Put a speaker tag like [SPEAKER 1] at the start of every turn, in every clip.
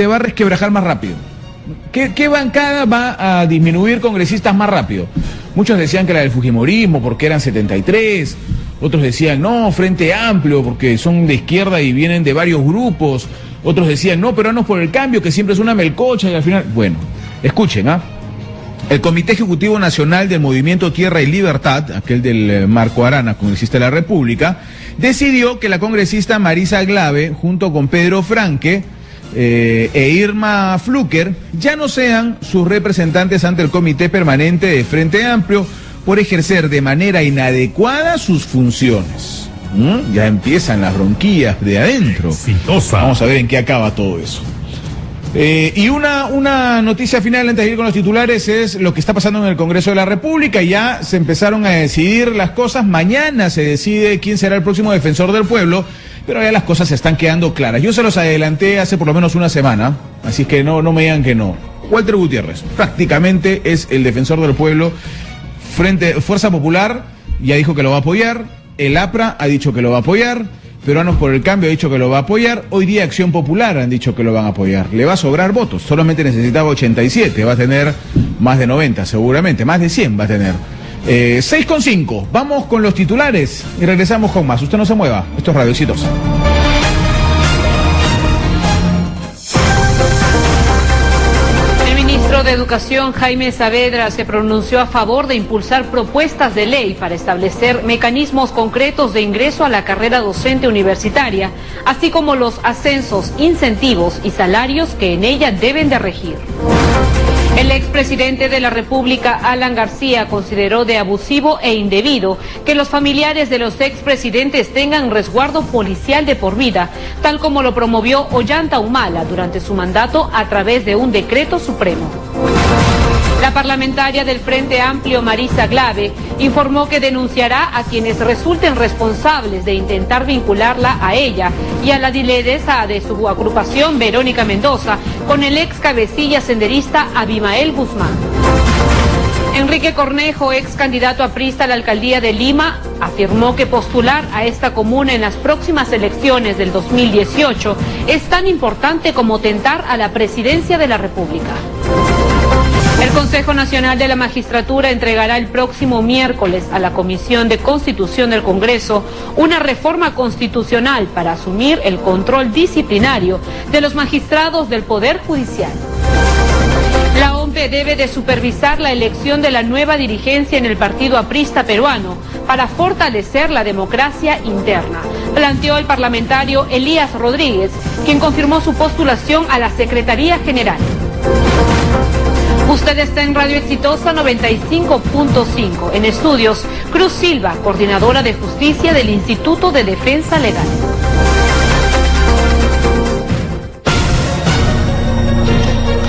[SPEAKER 1] se va a resquebrajar más rápido. ¿Qué bancada va a disminuir congresistas más rápido? Muchos decían que la del Fujimorismo porque eran 73, otros decían no, Frente Amplio porque son de izquierda y vienen de varios grupos, otros decían no, Peruanos por el Cambio, que siempre es una melcocha y al final... Bueno, escuchen, el Comité Ejecutivo Nacional del Movimiento Tierra y Libertad, aquel del Marco Arana, congresista de la República, decidió que la congresista Marisa Glave, junto con Pedro Franque e Irma Flucker, ya no sean sus representantes ante el Comité Permanente de Frente Amplio por ejercer de manera inadecuada sus funciones. Ya empiezan las bronquillas de adentro. Exitosa. Vamos a ver en qué acaba todo eso. Y una noticia final antes de ir con los titulares es lo que está pasando en el Congreso de la República. Ya se empezaron a decidir las cosas. Mañana se decide quién será el próximo defensor del pueblo, pero ya las cosas se están quedando claras. Yo se los adelanté hace por lo menos una semana, así que no me digan que no. Walter Gutiérrez prácticamente es el defensor del pueblo. Fuerza Popular ya dijo que lo va a apoyar, el APRA ha dicho que lo va a apoyar, Peruanos por el Cambio ha dicho que lo va a apoyar, hoy día Acción Popular han dicho que lo van a apoyar. Le va a sobrar votos, solamente necesitaba 87, va a tener más de 90 seguramente, más de 100 va a tener. 6:05, vamos con los titulares y regresamos con más. Usted no se mueva, esto es Radio Exitosa.
[SPEAKER 2] El ministro de Educación, Jaime Saavedra, se pronunció a favor de impulsar propuestas de ley para establecer mecanismos concretos de ingreso a la carrera docente universitaria, así como los ascensos, incentivos y salarios que en ella deben de regir. El expresidente de la República, Alan García, consideró de abusivo e indebido que los familiares de los expresidentes tengan resguardo policial de por vida, tal como lo promovió Ollanta Humala durante su mandato a través de un decreto supremo. La parlamentaria del Frente Amplio, Marisa Glave, informó que denunciará a quienes resulten responsables de intentar vincularla a ella y a la lideresa de su agrupación, Verónica Mendoza, con el ex cabecilla senderista Abimael Guzmán. Enrique Cornejo, ex candidato aprista a la alcaldía de Lima, afirmó que postular a esta comuna en las próximas elecciones del 2018 es tan importante como tentar a la presidencia de la República. El Consejo Nacional de la Magistratura entregará el próximo miércoles a la Comisión de Constitución del Congreso una reforma constitucional para asumir el control disciplinario de los magistrados del Poder Judicial. La OMPE debe de supervisar la elección de la nueva dirigencia en el Partido Aprista Peruano para fortalecer la democracia interna, planteó el parlamentario Elías Rodríguez, quien confirmó su postulación a la Secretaría General. Usted está en Radio Exitosa 95.5. En estudios, Cruz Silva, coordinadora de justicia del Instituto de Defensa Legal.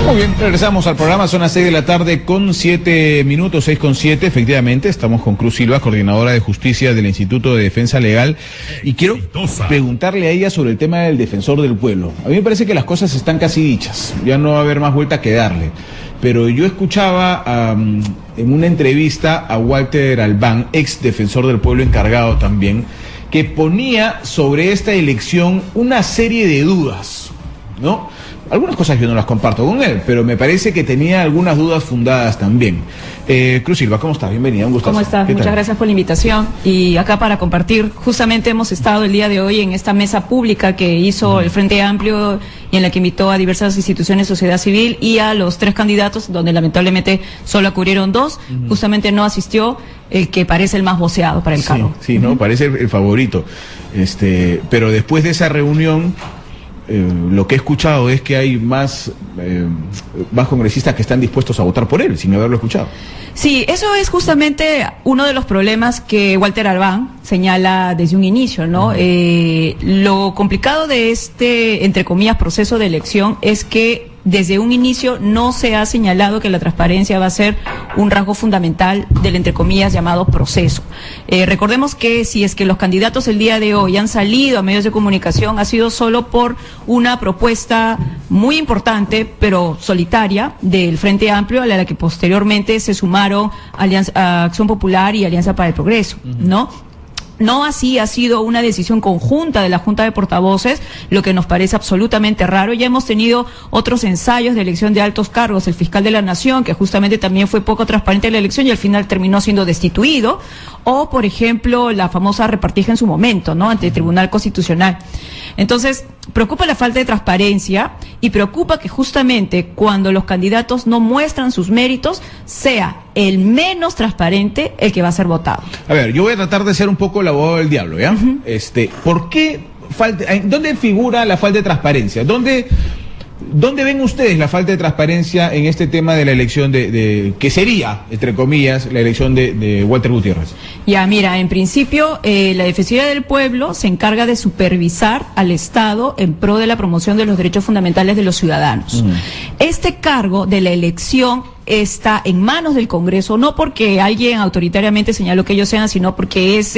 [SPEAKER 1] Muy bien, regresamos al programa, son las 6 de la tarde con 7 minutos, 6:07, efectivamente, estamos con Cruz Silva, coordinadora de justicia del Instituto de Defensa Legal, y quiero preguntarle a ella sobre el tema del defensor del pueblo. A mí me parece que las cosas están casi dichas, ya no va a haber más vuelta que darle, pero yo escuchaba en una entrevista a Walter Albán, ex defensor del pueblo encargado también, que ponía sobre esta elección una serie de dudas, ¿no? Algunas cosas yo no las comparto con él, pero me parece que tenía algunas dudas fundadas también. Cruz Silva, ¿cómo estás? Bienvenida, un gusto.
[SPEAKER 3] ¿Cómo estás? Muchas gracias por la invitación. Y acá para compartir, justamente hemos estado el día de hoy en esta mesa pública que hizo el Frente Amplio y en la que invitó a diversas instituciones, sociedad civil y a los 3 candidatos, donde lamentablemente solo acudieron 2. Justamente no asistió el que parece el más voceado para el cargo.
[SPEAKER 1] Sí, no, parece el favorito. Pero después de esa reunión, lo que he escuchado es que hay más congresistas que están dispuestos a votar por él, sin haberlo escuchado.
[SPEAKER 3] Sí, eso es justamente uno de los problemas que Walter Albán señala desde un inicio, ¿no? Lo complicado de este, entre comillas, proceso de elección es que desde un inicio no se ha señalado que la transparencia va a ser un rasgo fundamental del, entre comillas, llamado proceso. Recordemos que si es que los candidatos el día de hoy han salido a medios de comunicación, ha sido solo por una propuesta muy importante, pero solitaria, del Frente Amplio, a la que posteriormente se sumaron a Acción Popular y Alianza para el Progreso, ¿no? No así ha sido una decisión conjunta de la Junta de Portavoces, lo que nos parece absolutamente raro. Ya hemos tenido otros ensayos de elección de altos cargos, el fiscal de la Nación, que justamente también fue poco transparente en la elección y al final terminó siendo destituido, o por ejemplo la famosa repartija en su momento, ¿no?, ante el Tribunal Constitucional. Entonces, preocupa la falta de transparencia y preocupa que justamente cuando los candidatos no muestran sus méritos, sea el menos transparente el que va a ser votado.
[SPEAKER 1] A ver, yo voy a tratar de ser un poco el abogado del diablo, ¿ya? ¿Por qué dónde figura la falta de transparencia? ¿Dónde ven ustedes la falta de transparencia en este tema de la elección que sería, entre comillas, la elección de Walter Gutiérrez?
[SPEAKER 3] Ya, mira, en principio, la Defensoría del Pueblo se encarga de supervisar al Estado en pro de la promoción de los derechos fundamentales de los ciudadanos. Este cargo de la elección está en manos del Congreso, no porque alguien autoritariamente señaló que ellos sean, sino porque es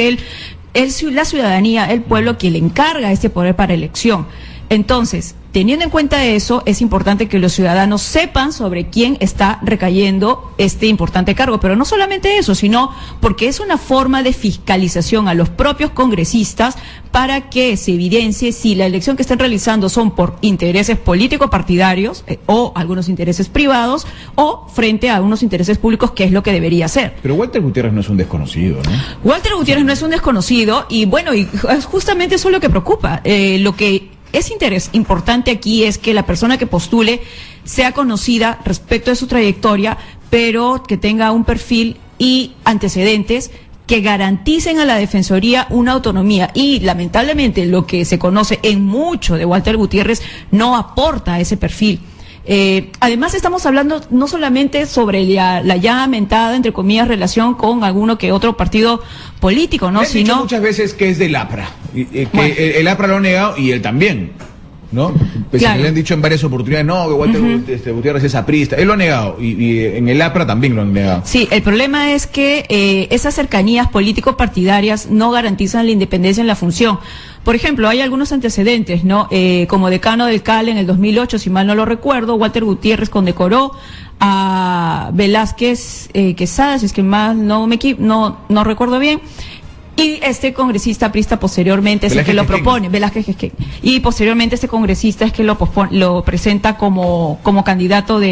[SPEAKER 3] la ciudadanía, el pueblo, quien le encarga este poder para elección. Entonces, teniendo en cuenta eso, es importante que los ciudadanos sepan sobre quién está recayendo este importante cargo. Pero no solamente eso, sino porque es una forma de fiscalización a los propios congresistas para que se evidencie si la elección que están realizando son por intereses político-partidarios o algunos intereses privados o frente a unos intereses públicos, que es lo que debería ser.
[SPEAKER 1] Pero Walter Gutiérrez no es un desconocido, ¿no?
[SPEAKER 3] Walter Gutiérrez no es un desconocido y bueno, y justamente eso es lo que preocupa. Lo que es importante aquí es que la persona que postule sea conocida respecto de su trayectoria, pero que tenga un perfil y antecedentes que garanticen a la Defensoría una autonomía. Y lamentablemente lo que se conoce en mucho de Walter Gutiérrez no aporta a ese perfil. Además estamos hablando no solamente sobre la ya mentada, entre comillas, relación con alguno que otro partido político, ¿no?
[SPEAKER 1] Me han dicho muchas veces que es del APRA, bueno, el APRA lo ha negado y él también, ¿no? Claro. Le han dicho en varias oportunidades, no, que Walter Gutiérrez es aprista, él lo ha negado y en el APRA también lo han negado.
[SPEAKER 3] Sí, el problema es que esas cercanías político-partidarias no garantizan la independencia en la función. Por ejemplo, hay algunos antecedentes, ¿no? Como decano del CAL en el 2008, si mal no lo recuerdo, Walter Gutiérrez condecoró a Velázquez Quesada, si es que más no recuerdo bien. Y este congresista aprista posteriormente es el que lo propone, Velázquez Quesquén. Y posteriormente este congresista es que lo presenta como candidato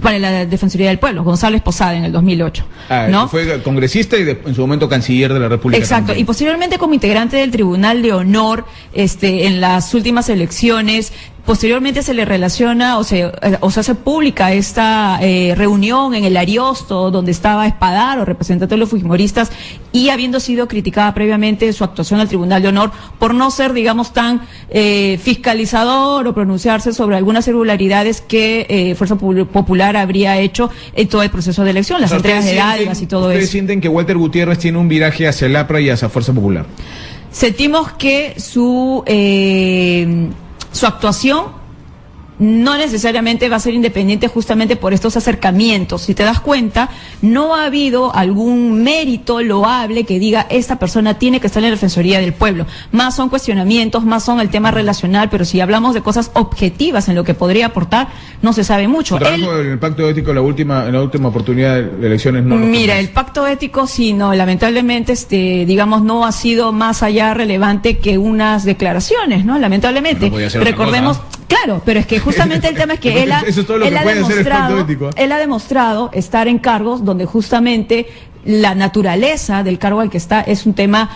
[SPEAKER 3] para la Defensoría del Pueblo, González Posada, en el 2008. ¿No?
[SPEAKER 1] Fue congresista y en su momento canciller de la República.
[SPEAKER 3] Exacto, también. Y posteriormente como integrante del Tribunal de Honor en las últimas elecciones. Posteriormente se le relaciona o se hace pública esta reunión en el Ariosto, donde estaba Espadaro, representante de los fujimoristas, y habiendo sido criticada previamente su actuación al Tribunal de Honor por no ser, digamos, tan fiscalizador o pronunciarse sobre algunas irregularidades que Fuerza Popular habría hecho en todo el proceso de elección, las entregas de dádivas y todo eso.
[SPEAKER 1] ¿Ustedes sienten que Walter Gutiérrez tiene un viraje hacia el APRA y hacia Fuerza Popular?
[SPEAKER 3] Sentimos que su actuación no necesariamente va a ser independiente justamente por estos acercamientos. Si te das cuenta, no ha habido algún mérito loable que diga esta persona tiene que estar en la Defensoría del Pueblo. Más son cuestionamientos, más son el tema relacional, pero si hablamos de cosas objetivas en lo que podría aportar, no se sabe mucho.
[SPEAKER 1] El pacto ético en la última oportunidad de elecciones no.
[SPEAKER 3] Mira, el pacto ético sí, no, lamentablemente, digamos, no ha sido más allá relevante que unas declaraciones, ¿no? Lamentablemente.
[SPEAKER 1] No
[SPEAKER 3] recordemos. Claro, pero es que justamente el tema es que él ha demostrado estar en cargos donde justamente la naturaleza del cargo al que está es un tema,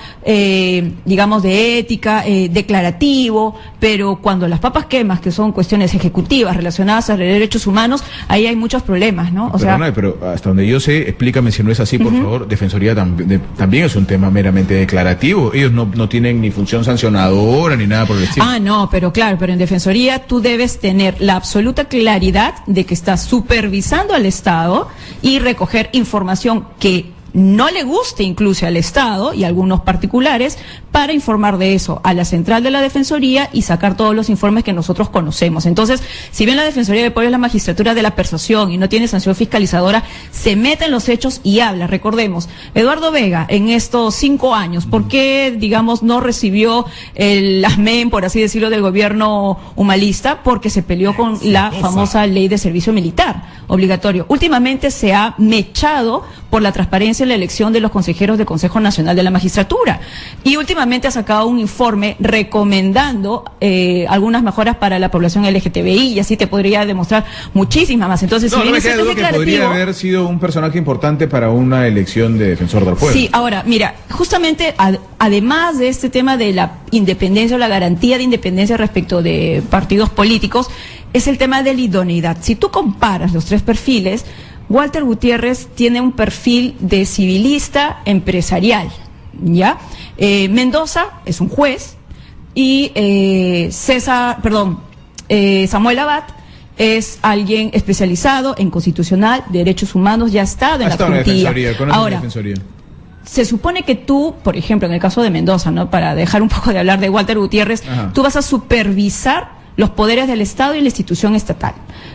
[SPEAKER 3] digamos, de ética, declarativo, pero cuando las papas quemas, que son cuestiones ejecutivas relacionadas a derechos humanos, ahí hay muchos problemas, ¿no?
[SPEAKER 1] Pero hasta donde yo sé, explícame si no es así, por favor, Defensoría también es un tema meramente declarativo. Ellos no tienen ni función sancionadora ni nada por el estilo.
[SPEAKER 3] No, pero claro, pero en Defensoría tú debes tener la absoluta claridad de que estás supervisando al Estado y recoger información que no le guste incluso al Estado y a algunos particulares para informar de eso a la central de la Defensoría y sacar todos los informes que nosotros conocemos. Entonces, si bien la Defensoría del Pueblo es la magistratura de la persuasión y no tiene sanción fiscalizadora, se mete en los hechos y habla. Recordemos, Eduardo Vega, en estos 5 años, ¿por qué, digamos, no recibió el amén, por así decirlo, del gobierno humanista? Porque se peleó con la famosa ley de servicio militar. obligatorio. Últimamente se ha mechado por la transparencia en la elección de los consejeros del Consejo Nacional de la Magistratura. Y últimamente ha sacado un informe recomendando algunas mejoras para la población LGTBI, y así te podría demostrar muchísimas más. Entonces,
[SPEAKER 1] no,
[SPEAKER 3] si bien
[SPEAKER 1] no me queda duda que podría haber sido un personaje importante para una elección de defensor del pueblo.
[SPEAKER 3] Sí, ahora, mira, justamente además de este tema de la independencia o la garantía de independencia respecto de partidos políticos, es el tema de la idoneidad. Si tú comparas los tres perfiles, Walter Gutiérrez tiene un perfil de civilista empresarial, ¿ya? Mendoza es un juez y Samuel Abad es alguien especializado en constitucional, derechos humanos, ya ha estado en la puntilla. Ahora, se supone que tú, por ejemplo, en el caso de Mendoza, ¿no? Para dejar un poco de hablar de Walter Gutiérrez, tú vas a supervisar los poderes del Estado y la institución estatal.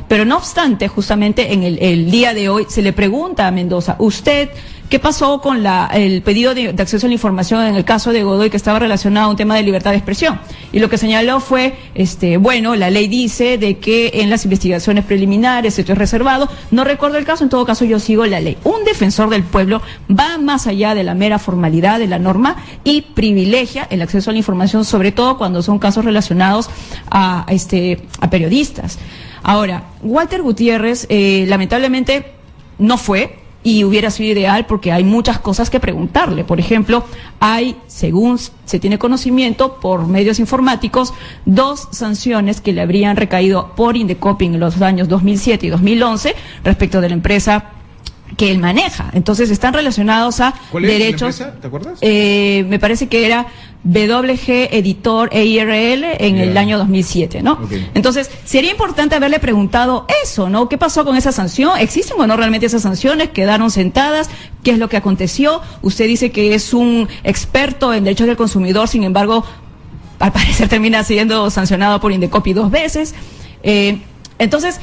[SPEAKER 3] Pero no obstante, justamente en el día de hoy se le pregunta a Mendoza, ¿usted qué pasó con el pedido de acceso a la información en el caso de Godoy, que estaba relacionado a un tema de libertad de expresión? Y lo que señaló fue, bueno, la ley dice de que en las investigaciones preliminares esto es reservado, no recuerdo el caso, en todo caso yo sigo la ley. Un defensor del pueblo va más allá de la mera formalidad de la norma y privilegia el acceso a la información, sobre todo cuando son casos relacionados a periodistas. Ahora, Walter Gutiérrez, lamentablemente, no fue, y hubiera sido ideal porque hay muchas cosas que preguntarle. Por ejemplo, hay, según se tiene conocimiento por medios informáticos, 2 sanciones que le habrían recaído por Indecoping en los años 2007 y 2011 respecto de la empresa que él maneja. Entonces están relacionados a derechos. ¿La empresa? ¿Te acuerdas? Me parece que era WG Editor EIRL en el año 2007, ¿no? Okay. Entonces, sería importante haberle preguntado eso, ¿no? ¿Qué pasó con esa sanción? ¿Existen o no realmente esas sanciones? ¿Quedaron sentadas? ¿Qué es lo que aconteció? Usted dice que es un experto en derechos del consumidor, sin embargo, al parecer termina siendo sancionado por Indecopy 2 veces. Entonces,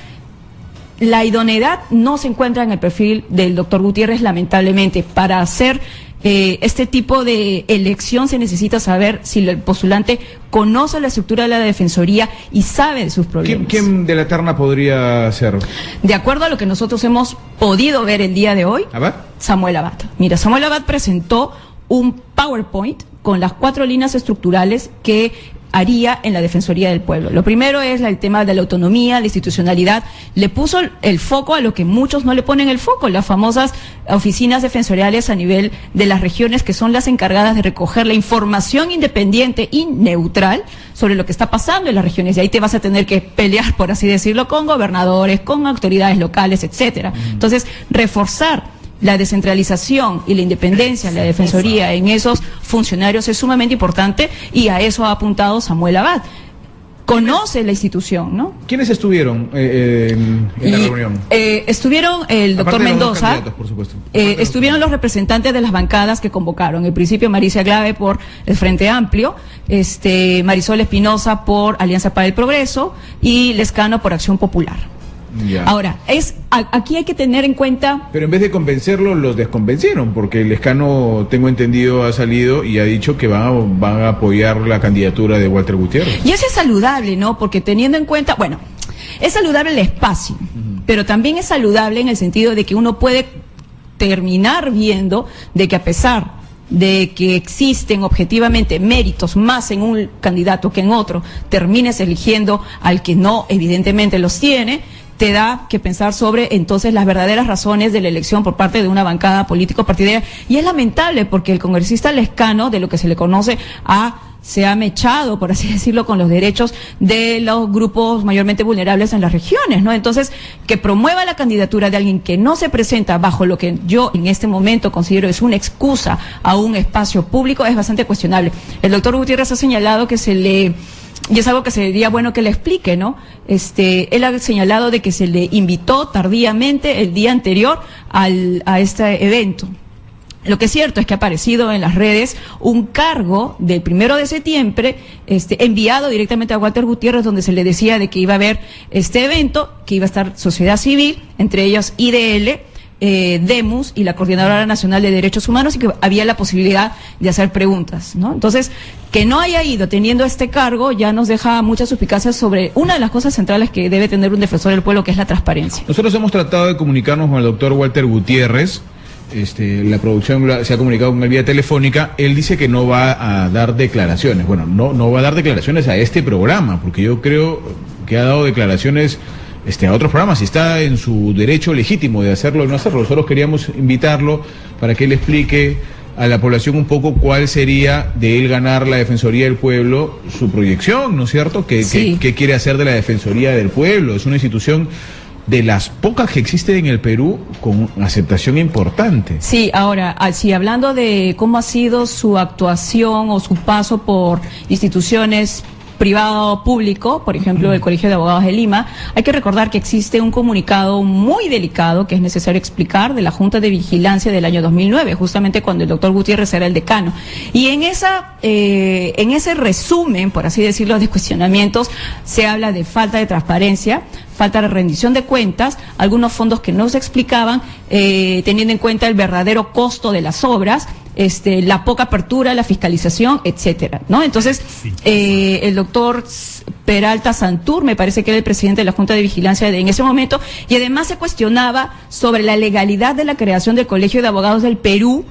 [SPEAKER 3] la idoneidad no se encuentra en el perfil del doctor Gutiérrez, lamentablemente. Para hacer este tipo de elección se necesita saber si el postulante conoce la estructura de la Defensoría y sabe de sus problemas.
[SPEAKER 1] ¿Quién de la terna podría ser?
[SPEAKER 3] De acuerdo a lo que nosotros hemos podido ver el día de hoy,
[SPEAKER 1] ¿Abad?
[SPEAKER 3] Samuel Abad. Mira, Samuel Abad presentó un PowerPoint con las 4 líneas estructurales que haría en la Defensoría del Pueblo. Lo primero es el tema de la autonomía, la institucionalidad. Le puso el foco a lo que muchos no le ponen el foco, las famosas oficinas defensoriales a nivel de las regiones, que son las encargadas de recoger la información independiente y neutral sobre lo que está pasando en las regiones. Y ahí te vas a tener que pelear, por así decirlo, con gobernadores, con autoridades locales, etcétera. Entonces, reforzar la descentralización y la independencia de la Defensoría en esos funcionarios es sumamente importante, y a eso ha apuntado Samuel Abad. Conoce la institución, ¿no?
[SPEAKER 1] ¿Quiénes estuvieron en la reunión?
[SPEAKER 3] Estuvieron el doctor Mendoza,
[SPEAKER 1] por supuesto.
[SPEAKER 3] Estuvieron los representantes de las bancadas que convocaron. En principio, Maricia Glave por el Frente Amplio, Marisol Espinosa por Alianza para el Progreso y Lescano por Acción Popular. Ya. Ahora, aquí hay que tener en cuenta...
[SPEAKER 1] Pero en vez de convencerlos, los desconvencieron, porque el Lescano, tengo entendido, ha salido y ha dicho que van a apoyar la candidatura de Walter Gutiérrez.
[SPEAKER 3] Y eso es saludable, ¿no? Porque teniendo en cuenta, bueno, es saludable el espacio, pero también es saludable en el sentido de que uno puede terminar viendo de que, a pesar de que existen objetivamente méritos más en un candidato que en otro, termines eligiendo al que no evidentemente los tiene. Te da que pensar sobre entonces las verdaderas razones de la elección por parte de una bancada político-partidaria. Y es lamentable porque el congresista Lescano, de lo que se le conoce, se ha mechado, por así decirlo, con los derechos de los grupos mayormente vulnerables en las regiones, ¿no? Entonces, que promueva la candidatura de alguien que no se presenta bajo lo que yo en este momento considero es una excusa a un espacio público es bastante cuestionable. El doctor Gutiérrez ha señalado que y es algo que sería bueno que le explique, ¿no? Él ha señalado de que se le invitó tardíamente el día anterior a este evento. Lo que es cierto es que ha aparecido en las redes un cargo del 1 de septiembre, enviado directamente a Walter Gutiérrez, donde se le decía de que iba a haber este evento, que iba a estar sociedad civil, entre ellos IDL, Demus y la Coordinadora Nacional de Derechos Humanos, y que había la posibilidad de hacer preguntas, ¿no? Entonces, que no haya ido teniendo este cargo ya nos deja muchas suspicacias sobre una de las cosas centrales que debe tener un defensor del pueblo, que es la transparencia.
[SPEAKER 1] Nosotros hemos tratado de comunicarnos con el doctor Walter Gutiérrez. La producción se ha comunicado con él vía telefónica. Él dice que no va a dar declaraciones. Bueno, no va a dar declaraciones a este programa, porque yo creo que ha dado declaraciones a otros programas y está en su derecho legítimo de hacerlo o no hacerlo. Nosotros queríamos invitarlo para que él explique a la población un poco cuál sería de él ganar la Defensoría del Pueblo, su proyección, ¿no es cierto?
[SPEAKER 3] Sí.
[SPEAKER 1] ¿Qué quiere hacer de la Defensoría del Pueblo? Es una institución de las pocas que existen en el Perú con aceptación importante.
[SPEAKER 3] Sí, ahora, sí, hablando de cómo ha sido su actuación o su paso por instituciones privado público, por ejemplo, el Colegio de Abogados de Lima, hay que recordar que existe un comunicado muy delicado que es necesario explicar de la Junta de Vigilancia del año 2009, justamente cuando el doctor Gutiérrez era el decano. Y en ese resumen, por así decirlo, de cuestionamientos, se habla de falta de transparencia, falta de rendición de cuentas, algunos fondos que no se explicaban, teniendo en cuenta el verdadero costo de las obras, la poca apertura, la fiscalización, etcétera, ¿no? Entonces, el doctor Peralta Santur, me parece que era el presidente de la Junta de Vigilancia en ese momento, y además se cuestionaba sobre la legalidad de la creación del Colegio de Abogados del Perú,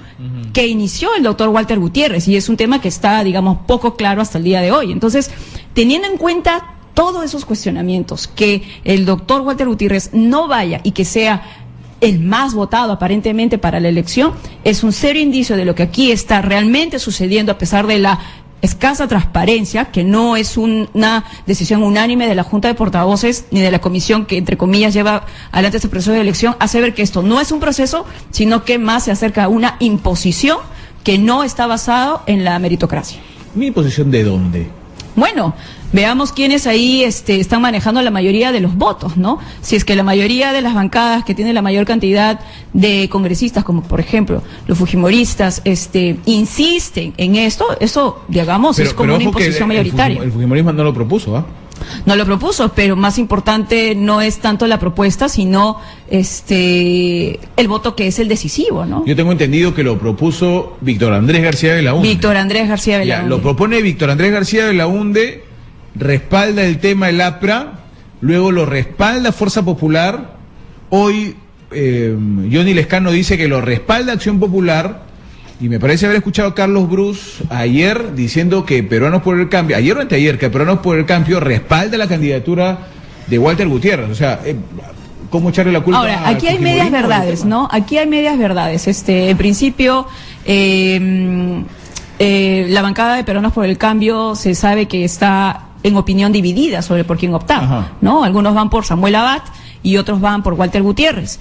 [SPEAKER 3] que inició el doctor Walter Gutiérrez, y es un tema que está, digamos, poco claro hasta el día de hoy. Entonces, teniendo en cuenta todos esos cuestionamientos, que el doctor Walter Gutiérrez no vaya y que sea el más votado aparentemente para la elección, es un serio indicio de lo que aquí está realmente sucediendo, a pesar de la escasa transparencia, que no es una decisión unánime de la Junta de Portavoces ni de la comisión que, entre comillas, lleva adelante este proceso de elección, hace ver que esto no es un proceso, sino que más se acerca a una imposición que no está basado en la meritocracia.
[SPEAKER 1] ¿Mi imposición de dónde?
[SPEAKER 3] Bueno, veamos quiénes ahí están manejando la mayoría de los votos, ¿no? Si es que la mayoría de las bancadas que tienen la mayor cantidad de congresistas, como por ejemplo los fujimoristas, insisten en esto, eso, digamos, es como una imposición mayoritaria.
[SPEAKER 1] El fujimorismo no lo propuso, ¿ah?
[SPEAKER 3] No lo propuso, pero más importante no es tanto la propuesta, sino el voto que es el decisivo, ¿no?
[SPEAKER 1] Yo tengo entendido que lo propuso Víctor Andrés García Belaúnde.
[SPEAKER 3] Víctor Andrés García Belaúnde.
[SPEAKER 1] Lo propone Víctor Andrés García Belaúnde, respalda el tema del APRA, luego lo respalda Fuerza Popular. Hoy Johnny Lescano dice que lo respalda Acción Popular. Y me parece haber escuchado a Carlos Brus ayer diciendo que Peruanos por el Cambio, ayer o anteayer, que Peruanos por el Cambio respalda la candidatura de Walter Gutiérrez. O sea, ¿cómo echarle la culpa?
[SPEAKER 3] Ahora, aquí hay medias verdades, ¿no? Aquí hay medias verdades. En principio, la bancada de Peruanos por el Cambio se sabe que está en opinión dividida sobre por quién optar, ¿no? Algunos van por Samuel Abad y otros van por Walter Gutiérrez.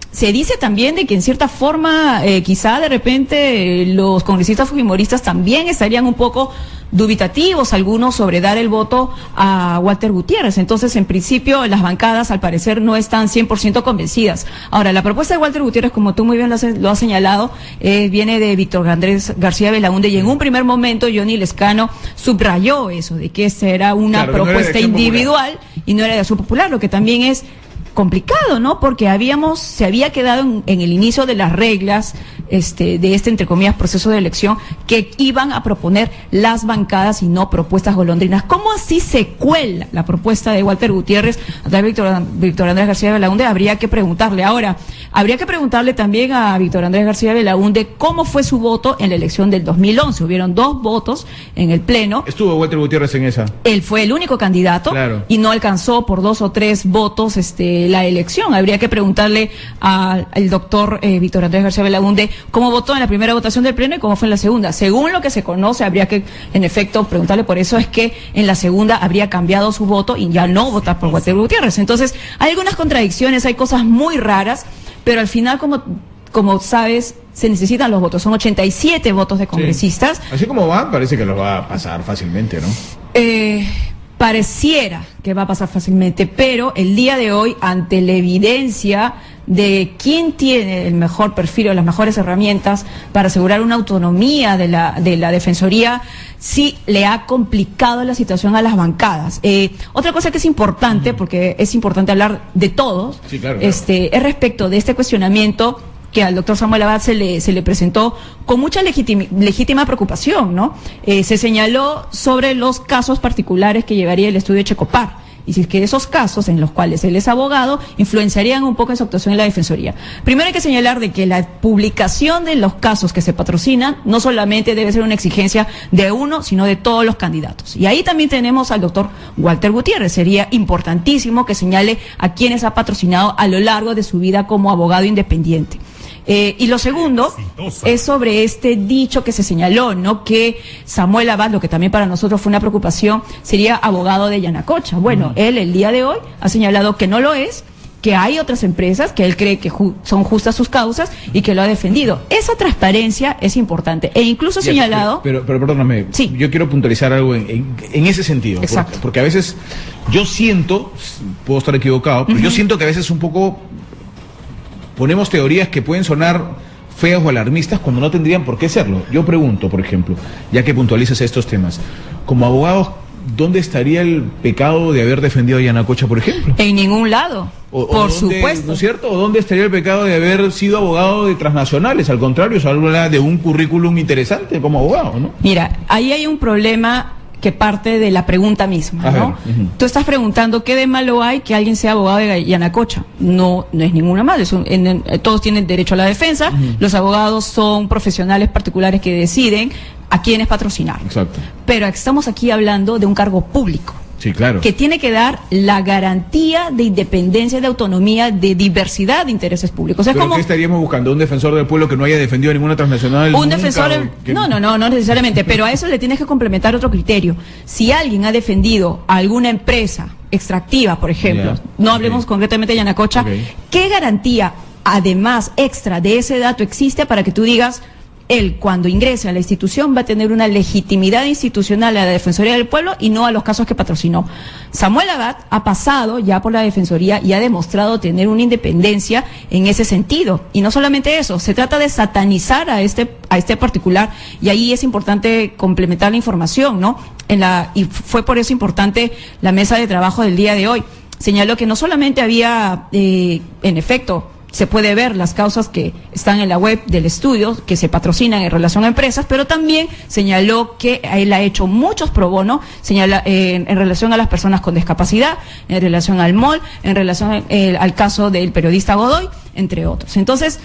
[SPEAKER 3] Se dice también de que en cierta forma, quizá de repente los congresistas fujimoristas también estarían un poco dubitativos, algunos, sobre dar el voto a Walter Gutiérrez. Entonces, en principio, las bancadas, al parecer, no están 100% convencidas. Ahora, la propuesta de Walter Gutiérrez, como tú muy bien lo has señalado, viene de Víctor Andrés García Belaúnde, y en un primer momento Johnny Lescano subrayó eso, de que esta era una propuesta individual y no era de Acción Popular, lo que también es complicado, ¿no? Porque se había quedado en el inicio de las reglas de entre comillas, proceso de elección, que iban a proponer las bancadas y no propuestas golondrinas. ¿Cómo así se cuela la propuesta de Walter Gutiérrez a través de Víctor Andrés García Belaúnde? Habría que preguntarle. Ahora, habría que preguntarle también a Víctor Andrés García Belaúnde cómo fue su voto en la elección del 2011. Hubieron 2 votos en el Pleno.
[SPEAKER 1] ¿Estuvo Walter Gutiérrez en esa?
[SPEAKER 3] Él fue el único candidato, claro, y no alcanzó por 2 o 3 votos la elección. Habría que preguntarle al doctor Víctor Andrés García Belaúnde cómo votó en la primera votación del Pleno y cómo fue en la segunda. Según lo que se conoce, habría que, en efecto, preguntarle. Por eso es que en la segunda habría cambiado su voto y ya no votar por Walter Gutiérrez. Entonces, hay algunas contradicciones, hay cosas muy raras, pero al final, como sabes, se necesitan los votos. Son 87 votos de congresistas.
[SPEAKER 1] Sí. Así como van, parece que los va a pasar fácilmente, ¿no?
[SPEAKER 3] Pareciera que va a pasar fácilmente, pero el día de hoy, ante la evidencia de quién tiene el mejor perfil o las mejores herramientas para asegurar una autonomía de la Defensoría, sí le ha complicado la situación a las bancadas. Otra cosa que es importante, porque es importante hablar de todos,
[SPEAKER 1] sí, claro.
[SPEAKER 3] es respecto de este cuestionamiento que al doctor Samuel Abad se le presentó con mucha legítima preocupación, ¿no? Se señaló sobre los casos particulares que llevaría el estudio Checopar. Y si es que esos casos en los cuales él es abogado influenciarían un poco en su actuación en la Defensoría. Primero hay que señalar de que la publicación de los casos que se patrocinan no solamente debe ser una exigencia de uno, sino de todos los candidatos. Y ahí también tenemos al doctor Walter Gutiérrez. Sería importantísimo que señale a quienes ha patrocinado a lo largo de su vida como abogado independiente. Y lo segundo es sobre este dicho que se señaló, ¿no? Que Samuel Abad, lo que también para nosotros fue una preocupación, sería abogado de Yanacocha. Bueno, él el día de hoy ha señalado que no lo es, que hay otras empresas que él cree que son justas sus causas y que lo ha defendido. Esa transparencia es importante. E incluso señalado...
[SPEAKER 1] Pero perdóname,
[SPEAKER 3] sí,
[SPEAKER 1] yo quiero puntualizar algo en ese sentido.
[SPEAKER 3] Exacto.
[SPEAKER 1] Porque a veces yo siento, puedo estar equivocado, pero yo siento que a veces un poco... ponemos teorías que pueden sonar feas o alarmistas cuando no tendrían por qué serlo. Yo pregunto, por ejemplo, ya que puntualizas estos temas, como abogados, ¿dónde estaría el pecado de haber defendido a Yanacocha, por ejemplo?
[SPEAKER 3] En ningún lado, por supuesto.
[SPEAKER 1] ¿No es cierto? ¿O dónde estaría el pecado de haber sido abogado de transnacionales? Al contrario, se habla de un currículum interesante como abogado, ¿no?
[SPEAKER 3] Mira, ahí hay un problema que parte de la pregunta misma, ¿no? Tú estás preguntando qué de malo hay que alguien sea abogado de Yanacocha. No es ninguna malo. Todos tienen derecho a la defensa. Los abogados son profesionales particulares que deciden a quiénes patrocinar.
[SPEAKER 1] Exacto.
[SPEAKER 3] Pero estamos aquí hablando de un cargo público.
[SPEAKER 1] Sí, claro.
[SPEAKER 3] Que tiene que dar la garantía de independencia, de autonomía, de diversidad de intereses públicos.
[SPEAKER 1] ¿Pero qué estaríamos buscando? ¿Un defensor del pueblo que no haya defendido ninguna transnacional?
[SPEAKER 3] Un defensor... No necesariamente, pero a eso le tienes que complementar otro criterio. Si alguien ha defendido a alguna empresa extractiva, por ejemplo, no hablemos concretamente de Yanacocha, ¿qué garantía, además, extra de ese dato existe para que tú digas... él cuando ingrese a la institución va a tener una legitimidad institucional a la Defensoría del Pueblo y no a los casos que patrocinó? Samuel Abad ha pasado ya por la Defensoría y ha demostrado tener una independencia en ese sentido. Y no solamente eso, se trata de satanizar a este particular, y ahí es importante complementar la información, ¿no? Y fue por eso importante la mesa de trabajo del día de hoy. Señaló que no solamente había, en efecto, se puede ver las causas que están en la web del estudio, que se patrocinan en relación a empresas, pero también señaló que él ha hecho muchos pro bono, en relación a las personas con discapacidad, en relación al MOL, en relación al caso del periodista Godoy, entre otros. Entonces,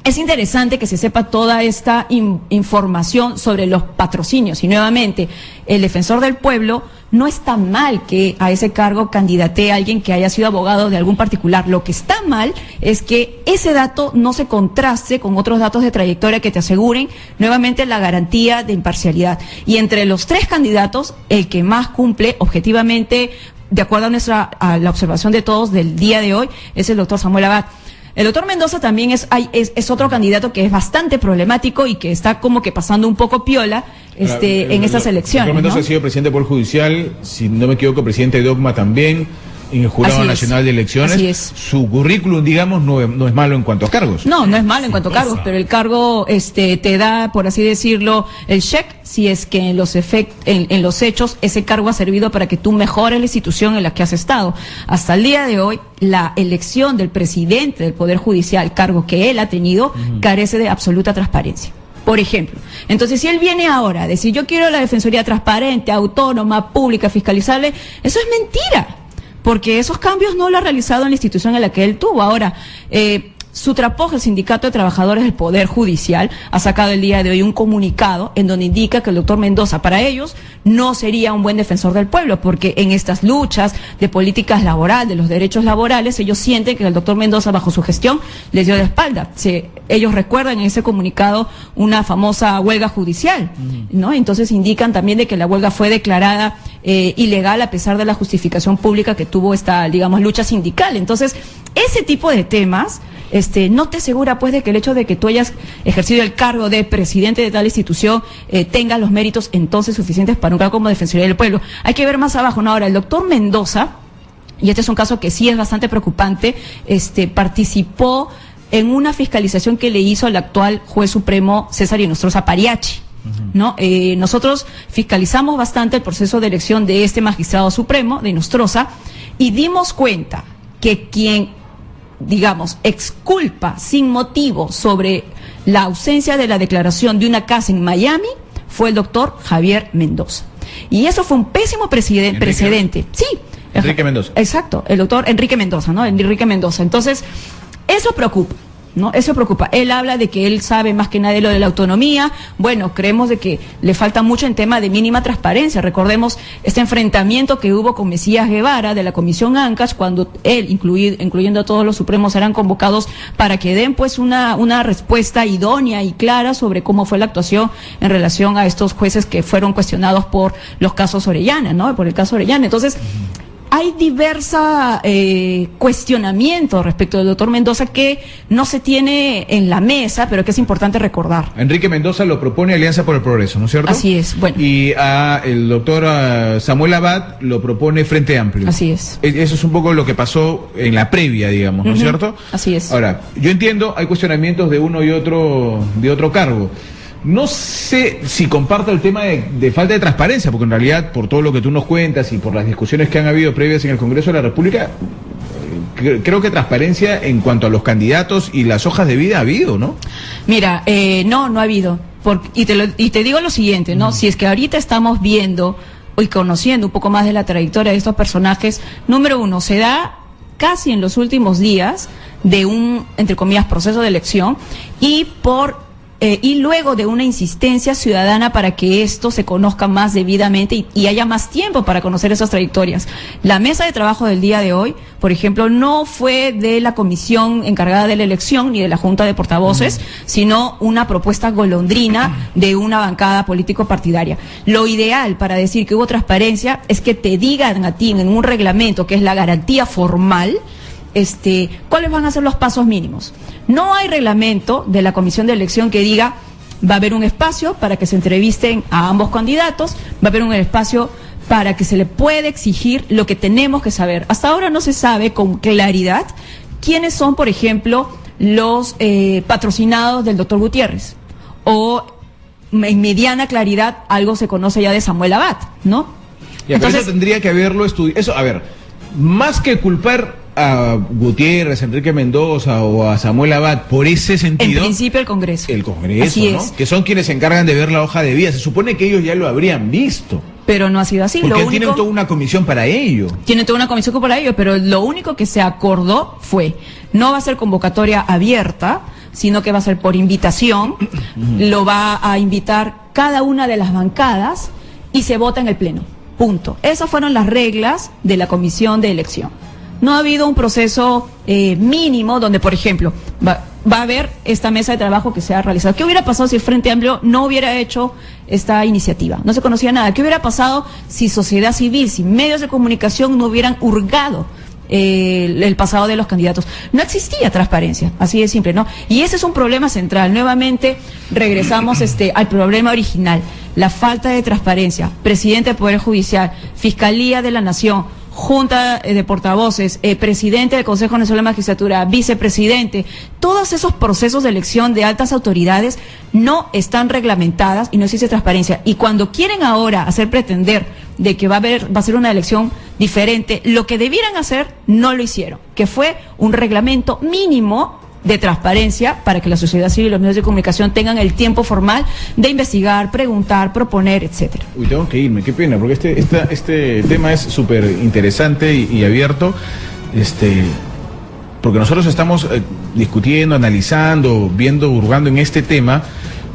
[SPEAKER 3] es interesante que se sepa toda esta información sobre los patrocinios. Y nuevamente, el defensor del pueblo, no está mal que a ese cargo candidatee a alguien que haya sido abogado de algún particular. Lo que está mal es que ese dato no se contraste con otros datos de trayectoria que te aseguren nuevamente la garantía de imparcialidad. Y entre los tres candidatos, el que más cumple objetivamente, de acuerdo a la observación de todos del día de hoy, es el doctor Samuel Abad. El doctor Mendoza también es otro candidato que es bastante problemático y que está como que pasando un poco piola en estas elecciones.
[SPEAKER 1] El doctor Mendoza,
[SPEAKER 3] ¿no?,
[SPEAKER 1] ha sido presidente del Poder Judicial, si no me equivoco, presidente de DOCMA también, en el Jurado Nacional de Elecciones.
[SPEAKER 3] Así es.
[SPEAKER 1] Su currículum, digamos, no es malo en cuanto a cargos.
[SPEAKER 3] No es malo en cuanto a cargos, pero el cargo te da, por así decirlo, el check, si es que en los hechos ese cargo ha servido para que tú mejores la institución en la que has estado. Hasta el día de hoy, la elección del presidente del Poder Judicial, cargo que él ha tenido, carece de absoluta transparencia. Por ejemplo, entonces si él viene ahora a decir yo quiero la Defensoría transparente, autónoma, pública, fiscalizable, eso es mentira, porque esos cambios no lo ha realizado en la institución en la que él tuvo. Ahora, Sutrapoja, el Sindicato de Trabajadores del Poder Judicial, ha sacado el día de hoy un comunicado en donde indica que el doctor Mendoza, para ellos, no sería un buen defensor del pueblo, porque en estas luchas de políticas laborales, de los derechos laborales, ellos sienten que el doctor Mendoza, bajo su gestión, les dio la espalda. Ellos recuerdan en ese comunicado una famosa huelga judicial, ¿no? Entonces indican también de que la huelga fue declarada ilegal a pesar de la justificación pública que tuvo esta, digamos, lucha sindical. Entonces, ese tipo de temas no te asegura pues de que el hecho de que tú hayas ejercido el cargo de presidente de tal institución tenga los méritos entonces suficientes para un cargo como Defensoría del Pueblo. Hay que ver más abajo, ¿no? Ahora, el doctor Mendoza, y este es un caso que sí es bastante preocupante, participó en una fiscalización que le hizo al actual juez supremo César Inostroza Pariachi. ¿no? Nosotros fiscalizamos bastante el proceso de elección de este magistrado supremo, de Nostroza, y dimos cuenta que quien, digamos, exculpa sin motivo sobre la ausencia de la declaración de una casa en Miami fue el doctor Javier Mendoza. Y eso fue un pésimo precedente. Sí.
[SPEAKER 1] Enrique Mendoza.
[SPEAKER 3] Exacto, el doctor Enrique Mendoza, ¿no? Enrique Mendoza. Entonces, eso preocupa. ¿No? Eso preocupa. Él habla de que él sabe más que nadie lo de la autonomía. Bueno, creemos de que le falta mucho en tema de mínima transparencia. Recordemos este enfrentamiento que hubo con Mesías Guevara de la Comisión Ancash, cuando él, incluyendo a todos los supremos, eran convocados para que den pues una respuesta idónea y clara sobre cómo fue la actuación en relación a estos jueces que fueron cuestionados por los casos Orellana, ¿no? Por el caso Orellana. Entonces, hay diversa cuestionamiento respecto del doctor Mendoza que no se tiene en la mesa, pero que es importante recordar.
[SPEAKER 1] Enrique Mendoza lo propone Alianza por el Progreso, ¿no es cierto?
[SPEAKER 3] Así es, bueno.
[SPEAKER 1] Y el doctor Samuel Abad lo propone Frente Amplio.
[SPEAKER 3] Así es.
[SPEAKER 1] Eso es un poco lo que pasó en la previa, digamos, ¿no es cierto?
[SPEAKER 3] Así es.
[SPEAKER 1] Ahora, yo entiendo, hay cuestionamientos de uno y otro, de otro cargo. No sé si comparto el tema de falta de transparencia, porque en realidad, por todo lo que tú nos cuentas y por las discusiones que han habido previas en el Congreso de la República, creo que transparencia en cuanto a los candidatos y las hojas de vida ha habido, ¿no?
[SPEAKER 3] Mira, no ha habido. Y te digo lo siguiente, ¿no? Si es que ahorita estamos viendo y conociendo un poco más de la trayectoria de estos personajes, número uno, se da casi en los últimos días de un, entre comillas, proceso de elección y luego de una insistencia ciudadana para que esto se conozca más debidamente y haya más tiempo para conocer esas trayectorias. La mesa de trabajo del día de hoy, por ejemplo, no fue de la comisión encargada de la elección ni de la Junta de Portavoces, sino una propuesta golondrina de una bancada político-partidaria. Lo ideal para decir que hubo transparencia es que te digan a ti en un reglamento, que es la garantía formal, ¿cuáles van a ser los pasos mínimos? No hay reglamento de la Comisión de Elección que diga va a haber un espacio para que se entrevisten a ambos candidatos, va a haber un espacio para que se le pueda exigir lo que tenemos que saber. Hasta ahora no se sabe con claridad quiénes son, por ejemplo, los patrocinados del doctor Gutiérrez, o en mediana claridad algo se conoce ya de Samuel Abad, ¿no?
[SPEAKER 1] Ya, entonces, pero eso tendría que haberlo estudiado. Eso, a ver, más que culpar a Gutiérrez, Enrique Mendoza o a Samuel Abad por ese sentido.
[SPEAKER 3] En principio el Congreso.
[SPEAKER 1] El Congreso,
[SPEAKER 3] así
[SPEAKER 1] ¿no?
[SPEAKER 3] es.
[SPEAKER 1] Que son quienes se encargan de ver la hoja de vida. Se supone que ellos ya lo habrían visto.
[SPEAKER 3] Pero no ha sido así.
[SPEAKER 1] Porque tienen toda una comisión para ello.
[SPEAKER 3] Tienen toda una comisión para ello, pero lo único que se acordó fue, no va a ser convocatoria abierta, sino que va a ser por invitación, lo va a invitar cada una de las bancadas y se vota en el Pleno. Punto. Esas fueron las reglas de la comisión de elección. No ha habido un proceso mínimo donde, por ejemplo, va a haber esta mesa de trabajo que se ha realizado. ¿Qué hubiera pasado si el Frente Amplio no hubiera hecho esta iniciativa? No se conocía nada. ¿Qué hubiera pasado si sociedad civil, si medios de comunicación no hubieran hurgado el pasado de los candidatos? No existía transparencia, así de simple, ¿no? Y ese es un problema central. Nuevamente regresamos al problema original, la falta de transparencia. Presidente del Poder Judicial, Fiscalía de la Nación, Junta de Portavoces, presidente del Consejo Nacional de Magistratura, vicepresidente, todos esos procesos de elección de altas autoridades no están reglamentadas y no existe transparencia. Y cuando quieren ahora hacer pretender de que va a ser una elección diferente, lo que debieran hacer no lo hicieron, que fue un reglamento mínimo de transparencia para que la sociedad civil y los medios de comunicación tengan el tiempo formal de investigar, preguntar, proponer, etcétera.
[SPEAKER 1] Uy, tengo que irme, qué pena, porque este tema es súper interesante y abierto, porque nosotros estamos discutiendo, analizando, viendo, hurgando en este tema,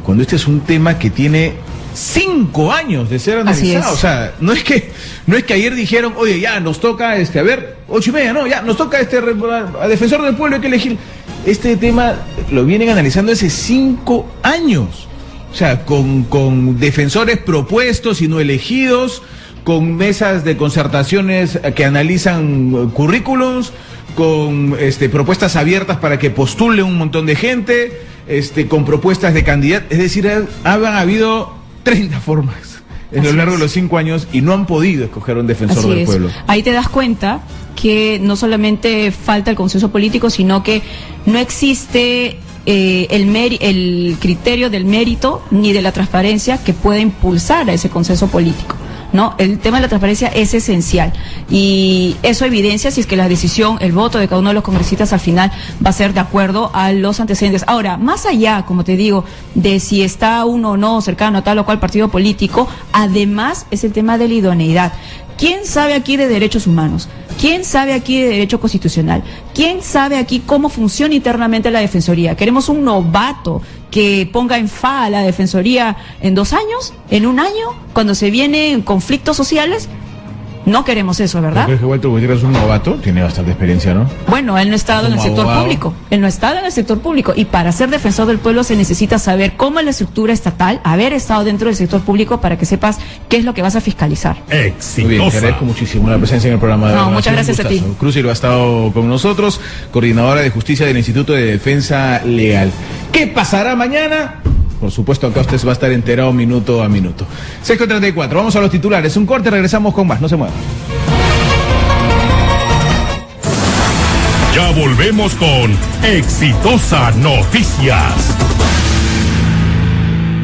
[SPEAKER 1] cuando este es un tema que tiene 5 años de ser analizado. O sea, no es que ayer dijeron, oye, ya nos toca, 8:30, no, ya nos toca a defensor del pueblo, hay que elegir. Este tema lo vienen analizando hace 5 años. O sea, con defensores propuestos y no elegidos, con mesas de concertaciones que analizan currículums, con propuestas abiertas para que postule un montón de gente, con propuestas de candidatos. Es decir, han habido 30 formas en lo largo de los 5 años y no han podido escoger un defensor del pueblo.
[SPEAKER 3] Ahí te das cuenta que no solamente falta el consenso político, sino que no existe el criterio del mérito ni de la transparencia que pueda impulsar a ese consenso político, ¿no? El tema de la transparencia es esencial y eso evidencia si es que la decisión, el voto de cada uno de los congresistas al final va a ser de acuerdo a los antecedentes. Ahora, más allá, como te digo, de si está uno o no cercano a tal o cual partido político, además es el tema de la idoneidad. ¿Quién sabe aquí de derechos humanos? ¿Quién sabe aquí de derecho constitucional? ¿Quién sabe aquí cómo funciona internamente la Defensoría? ¿Queremos un novato que ponga en fa a la Defensoría en 2 años, en 1 año, cuando se vienen conflictos sociales? No queremos eso, ¿verdad?
[SPEAKER 1] ¿Crees que Walter Gutiérrez es un novato? Tiene bastante experiencia, ¿no?
[SPEAKER 3] Bueno, él no ha estado en el sector
[SPEAKER 1] abogado
[SPEAKER 3] público. Él no ha estado en el sector público. Y para ser defensor del pueblo se necesita saber cómo es la estructura estatal, haber estado dentro del sector público para que sepas qué es lo que vas a fiscalizar.
[SPEAKER 1] Muy bien, te agradezco muchísimo la presencia en el programa.
[SPEAKER 3] No, muchas gracias a ti.
[SPEAKER 1] Cruz Silva ha estado con nosotros, coordinadora de justicia del Instituto de Defensa Legal. ¿Qué pasará mañana? Por supuesto, acá usted va a estar enterado minuto a minuto. 6:34, vamos a los titulares. Un corte, regresamos con más. No se muevan.
[SPEAKER 4] Ya volvemos con Exitosa Noticias.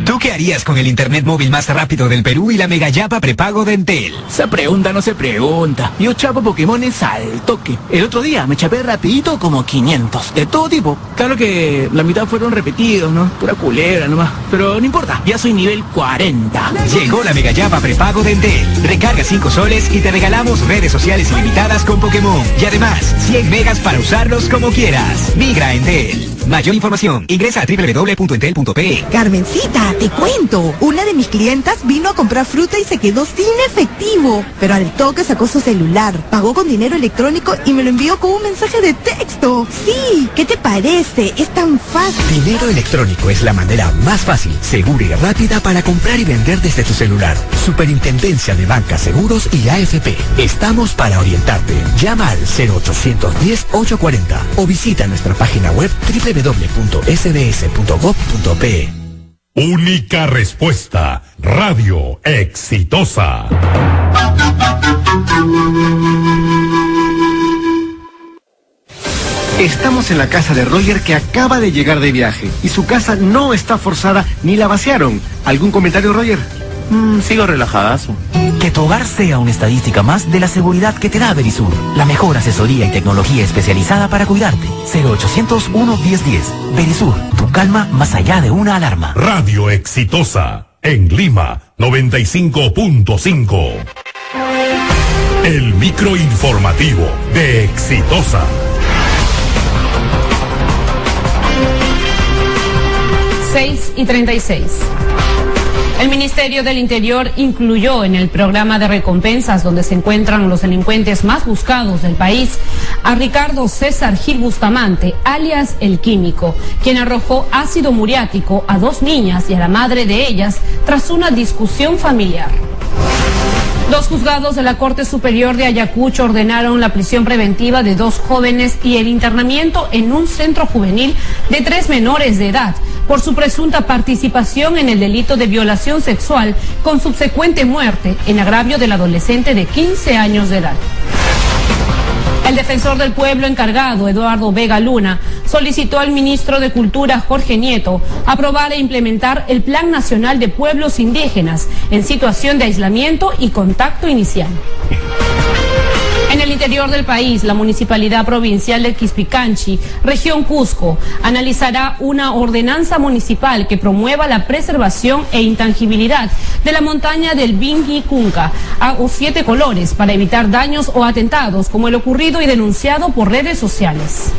[SPEAKER 5] ¿Tú qué harías con el internet móvil más rápido del Perú y la mega yapa prepago de Entel?
[SPEAKER 6] Esa pregunta no se pregunta. Yo chapo Pokémones al toque. El otro día me chapé rapidito como 500. De todo tipo. Claro que la mitad fueron repetidos, ¿no? Pura culebra nomás. Pero no importa, ya soy nivel 40.
[SPEAKER 5] Llegó la mega yapa prepago de Entel. Recarga 5 soles y te regalamos redes sociales ilimitadas con Pokémon. Y además, 100 megas para usarlos como quieras. Migra a Entel. Mayor información, ingresa a www.entel.pe.
[SPEAKER 7] Carmencita, te cuento. Una de mis clientas vino a comprar fruta y se quedó sin efectivo. Pero al toque sacó su celular, pagó con dinero electrónico y me lo envió con un mensaje de texto. Sí, ¿qué te parece? Es tan fácil.
[SPEAKER 8] Dinero electrónico es la manera más fácil, segura y rápida para comprar y vender desde tu celular. Superintendencia de Bancas, Seguros y AFP. Estamos para orientarte. Llama al 0810-840 o visita nuestra página web www.sds.gov.pe.
[SPEAKER 4] Única respuesta. Radio Exitosa.
[SPEAKER 9] Estamos en la casa de Roger, que acaba de llegar de viaje y su casa no está forzada ni la vaciaron. ¿Algún comentario, Roger?
[SPEAKER 6] Sigo relajadazo.
[SPEAKER 10] Que tu hogar sea una estadística más de la seguridad que te da Verisur. La mejor asesoría y tecnología especializada para cuidarte. 0800-11010. Verisur, tu calma más allá de una alarma.
[SPEAKER 4] Radio Exitosa. En Lima, 95.5. El microinformativo de Exitosa.
[SPEAKER 2] 6:36. El Ministerio del Interior incluyó en el programa de recompensas, donde se encuentran los delincuentes más buscados del país, a Ricardo César Gil Bustamante, alias El Químico, quien arrojó ácido muriático a 2 niñas y a la madre de ellas tras una discusión familiar. Los juzgados de la Corte Superior de Ayacucho ordenaron la prisión preventiva de 2 jóvenes y el internamiento en un centro juvenil de 3 menores de edad por su presunta participación en el delito de violación sexual con subsecuente muerte en agravio del adolescente de 15 años de edad. El defensor del pueblo encargado, Eduardo Vega Luna, solicitó al ministro de Cultura, Jorge Nieto, aprobar e implementar el Plan Nacional de Pueblos Indígenas en situación de aislamiento y contacto inicial. En el interior del país, la Municipalidad Provincial de Quispicanchi, región Cusco, analizará una ordenanza municipal que promueva la preservación e intangibilidad de la montaña del Bingui Cunca a 7 colores para evitar daños o atentados como el ocurrido y denunciado por redes sociales.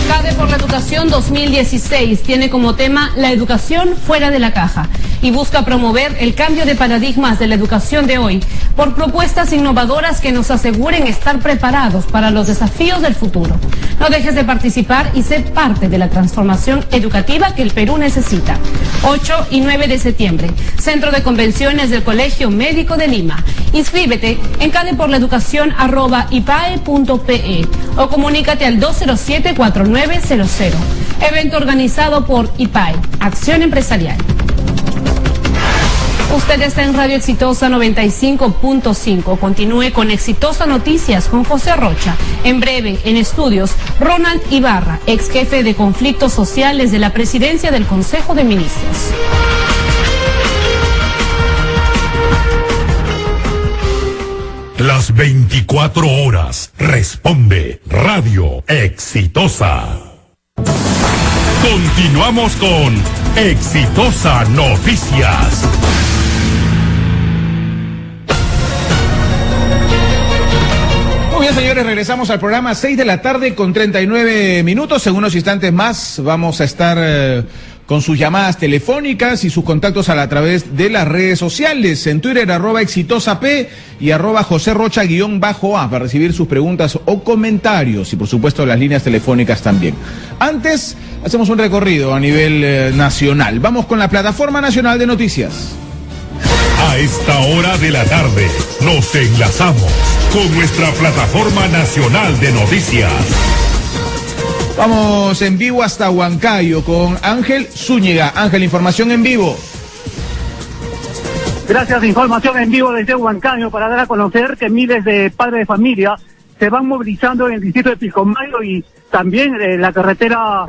[SPEAKER 2] CADE por la Educación 2016 tiene como tema la educación fuera de la caja y busca promover el cambio de paradigmas de la educación de hoy por propuestas innovadoras que nos aseguren estar preparados para los desafíos del futuro. No dejes de participar y ser parte de la transformación educativa que el Perú necesita. 8 y 9 de septiembre, Centro de Convenciones del Colegio Médico de Lima. Inscríbete en cadeporlaeducacion@ipae.pe o comunícate al 207-4900. Evento organizado por IPAE, Acción Empresarial. Usted está en Radio Exitosa 95.5. Continúe con Exitosa Noticias con José Rocha. En breve, en estudios, Ronald Ibarra, ex jefe de conflictos sociales de la Presidencia del Consejo de Ministros.
[SPEAKER 4] Las 24 horas responde Radio Exitosa. Continuamos con Exitosa Noticias.
[SPEAKER 1] Muy bien, señores, regresamos al programa 6 de la tarde con 39 minutos. En unos instantes más vamos a estar con sus llamadas telefónicas y sus contactos a través de las redes sociales. En Twitter, @exitosap y @joserrocha_a para recibir sus preguntas o comentarios. Y por supuesto las líneas telefónicas también. Antes, hacemos un recorrido a nivel nacional. Vamos con la Plataforma Nacional de Noticias.
[SPEAKER 4] A esta hora de la tarde nos enlazamos con nuestra Plataforma Nacional de Noticias.
[SPEAKER 1] Vamos en vivo hasta Huancayo con Ángel Zúñiga. Ángel, información en vivo.
[SPEAKER 11] Gracias, información en vivo desde Huancayo para dar a conocer que miles de padres de familia se van movilizando en el distrito de Pilcomayo y también la carretera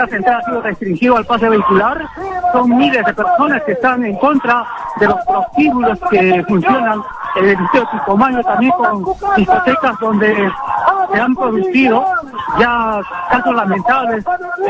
[SPEAKER 11] central ha sido restringido al pase vehicular. Son miles de personas que están en contra de los prostíbulos que funcionan en el distrito de Pilcomayo, también con discotecas donde se han producido ya casos lamentables.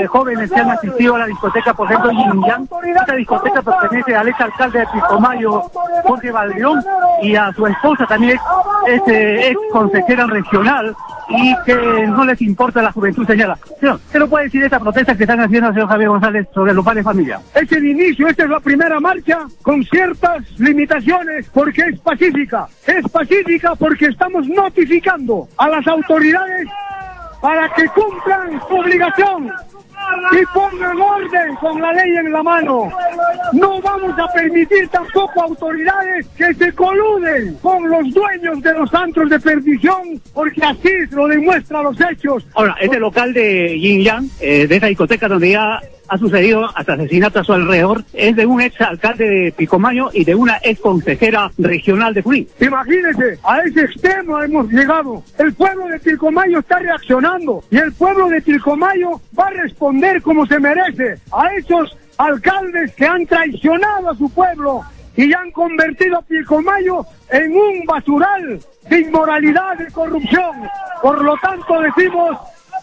[SPEAKER 11] Jóvenes que han asistido a la discoteca, por ejemplo, Yin Yang. Esta discoteca pertenece al ex alcalde de Pilcomayo, Jorge Valdeón, y a su esposa también, ex consejera regional, y que no les importa la juventud, señala. Señor, ¿qué lo puede decir de esta protesta que están haciendo el señor Javier González sobre los padres de familia?
[SPEAKER 12] Es el inicio, esta es la primera marcha con ciertas limitaciones porque es pacífica. Es pacífica porque estamos notificando a las autoridades para que cumplan su obligación y pongan orden con la ley en la mano. No vamos a permitir tampoco autoridades que se coluden con los dueños de los antros de perdición, porque así lo demuestran los hechos.
[SPEAKER 11] Ahora, este local de Yin Yang, de esa discoteca donde ya ha sucedido hasta asesinato a su alrededor, es de un ex alcalde de Pilcomayo y de una ex consejera regional de Junín.
[SPEAKER 12] Imagínense, a ese extremo hemos llegado. El pueblo de Pilcomayo está reaccionando y el pueblo de Pilcomayo va a responder como se merece a esos alcaldes que han traicionado a su pueblo y han convertido a Pilcomayo en un basural de inmoralidad, de corrupción. Por lo tanto decimos: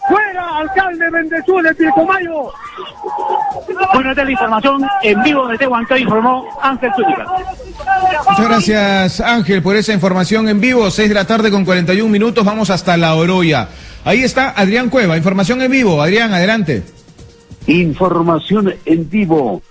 [SPEAKER 12] ¡fuera, alcalde Bendezú de Pilcomayo!
[SPEAKER 11] Bueno, esta es la información en vivo desde Huancayo, informó Ángel Zúñiga.
[SPEAKER 1] Muchas gracias, Ángel, por esa información en vivo. 6 de la tarde con 41 minutos, vamos hasta La Oroya. Ahí está Adrián Cueva, información en vivo. Adrián, adelante.
[SPEAKER 13] Información en vivo.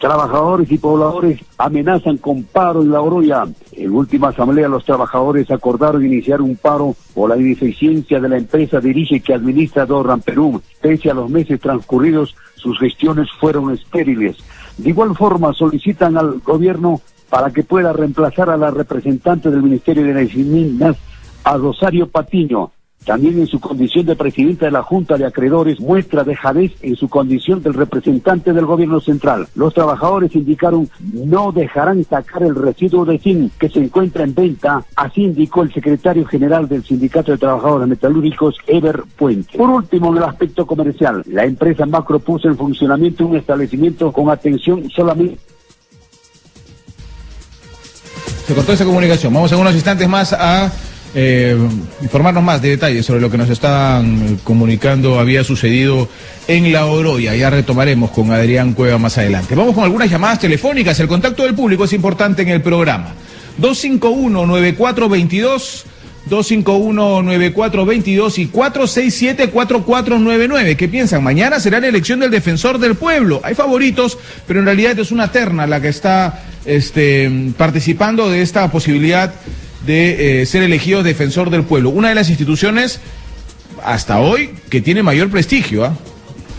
[SPEAKER 13] Trabajadores y pobladores amenazan con paro en La Oroya. En última asamblea, los trabajadores acordaron iniciar un paro por la ineficiencia de la empresa dirige que administra Dorran Perú. Pese a los meses transcurridos, sus gestiones fueron estériles. De igual forma, solicitan al gobierno para que pueda reemplazar a la representante del Ministerio de las Minas, a Rosario Patiño. También en su condición de presidenta de la Junta de Acreedores muestra dejadez en su condición del representante del gobierno central. Los trabajadores indicaron no dejarán sacar el residuo de zinc que se encuentra en venta, así indicó el secretario general del Sindicato de Trabajadores Metalúrgicos, Eber Puente. Por último, en el aspecto comercial, la empresa Macro puso en funcionamiento un establecimiento con atención solamente.
[SPEAKER 1] Se cortó esa comunicación. Vamos en unos instantes más a informarnos más de detalles sobre lo que nos estaban comunicando había sucedido en La Oroya. Ya retomaremos con Adrián Cueva más adelante. Vamos con algunas llamadas telefónicas. El contacto del público es importante en el programa. 251-9422, 251-9422 y 467-4499. ¿Qué piensan? Mañana será la elección del defensor del pueblo. Hay favoritos, pero en realidad es una terna la que está participando de esta posibilidad de ser elegido defensor del pueblo. Una de las instituciones, hasta hoy, que tiene mayor prestigio.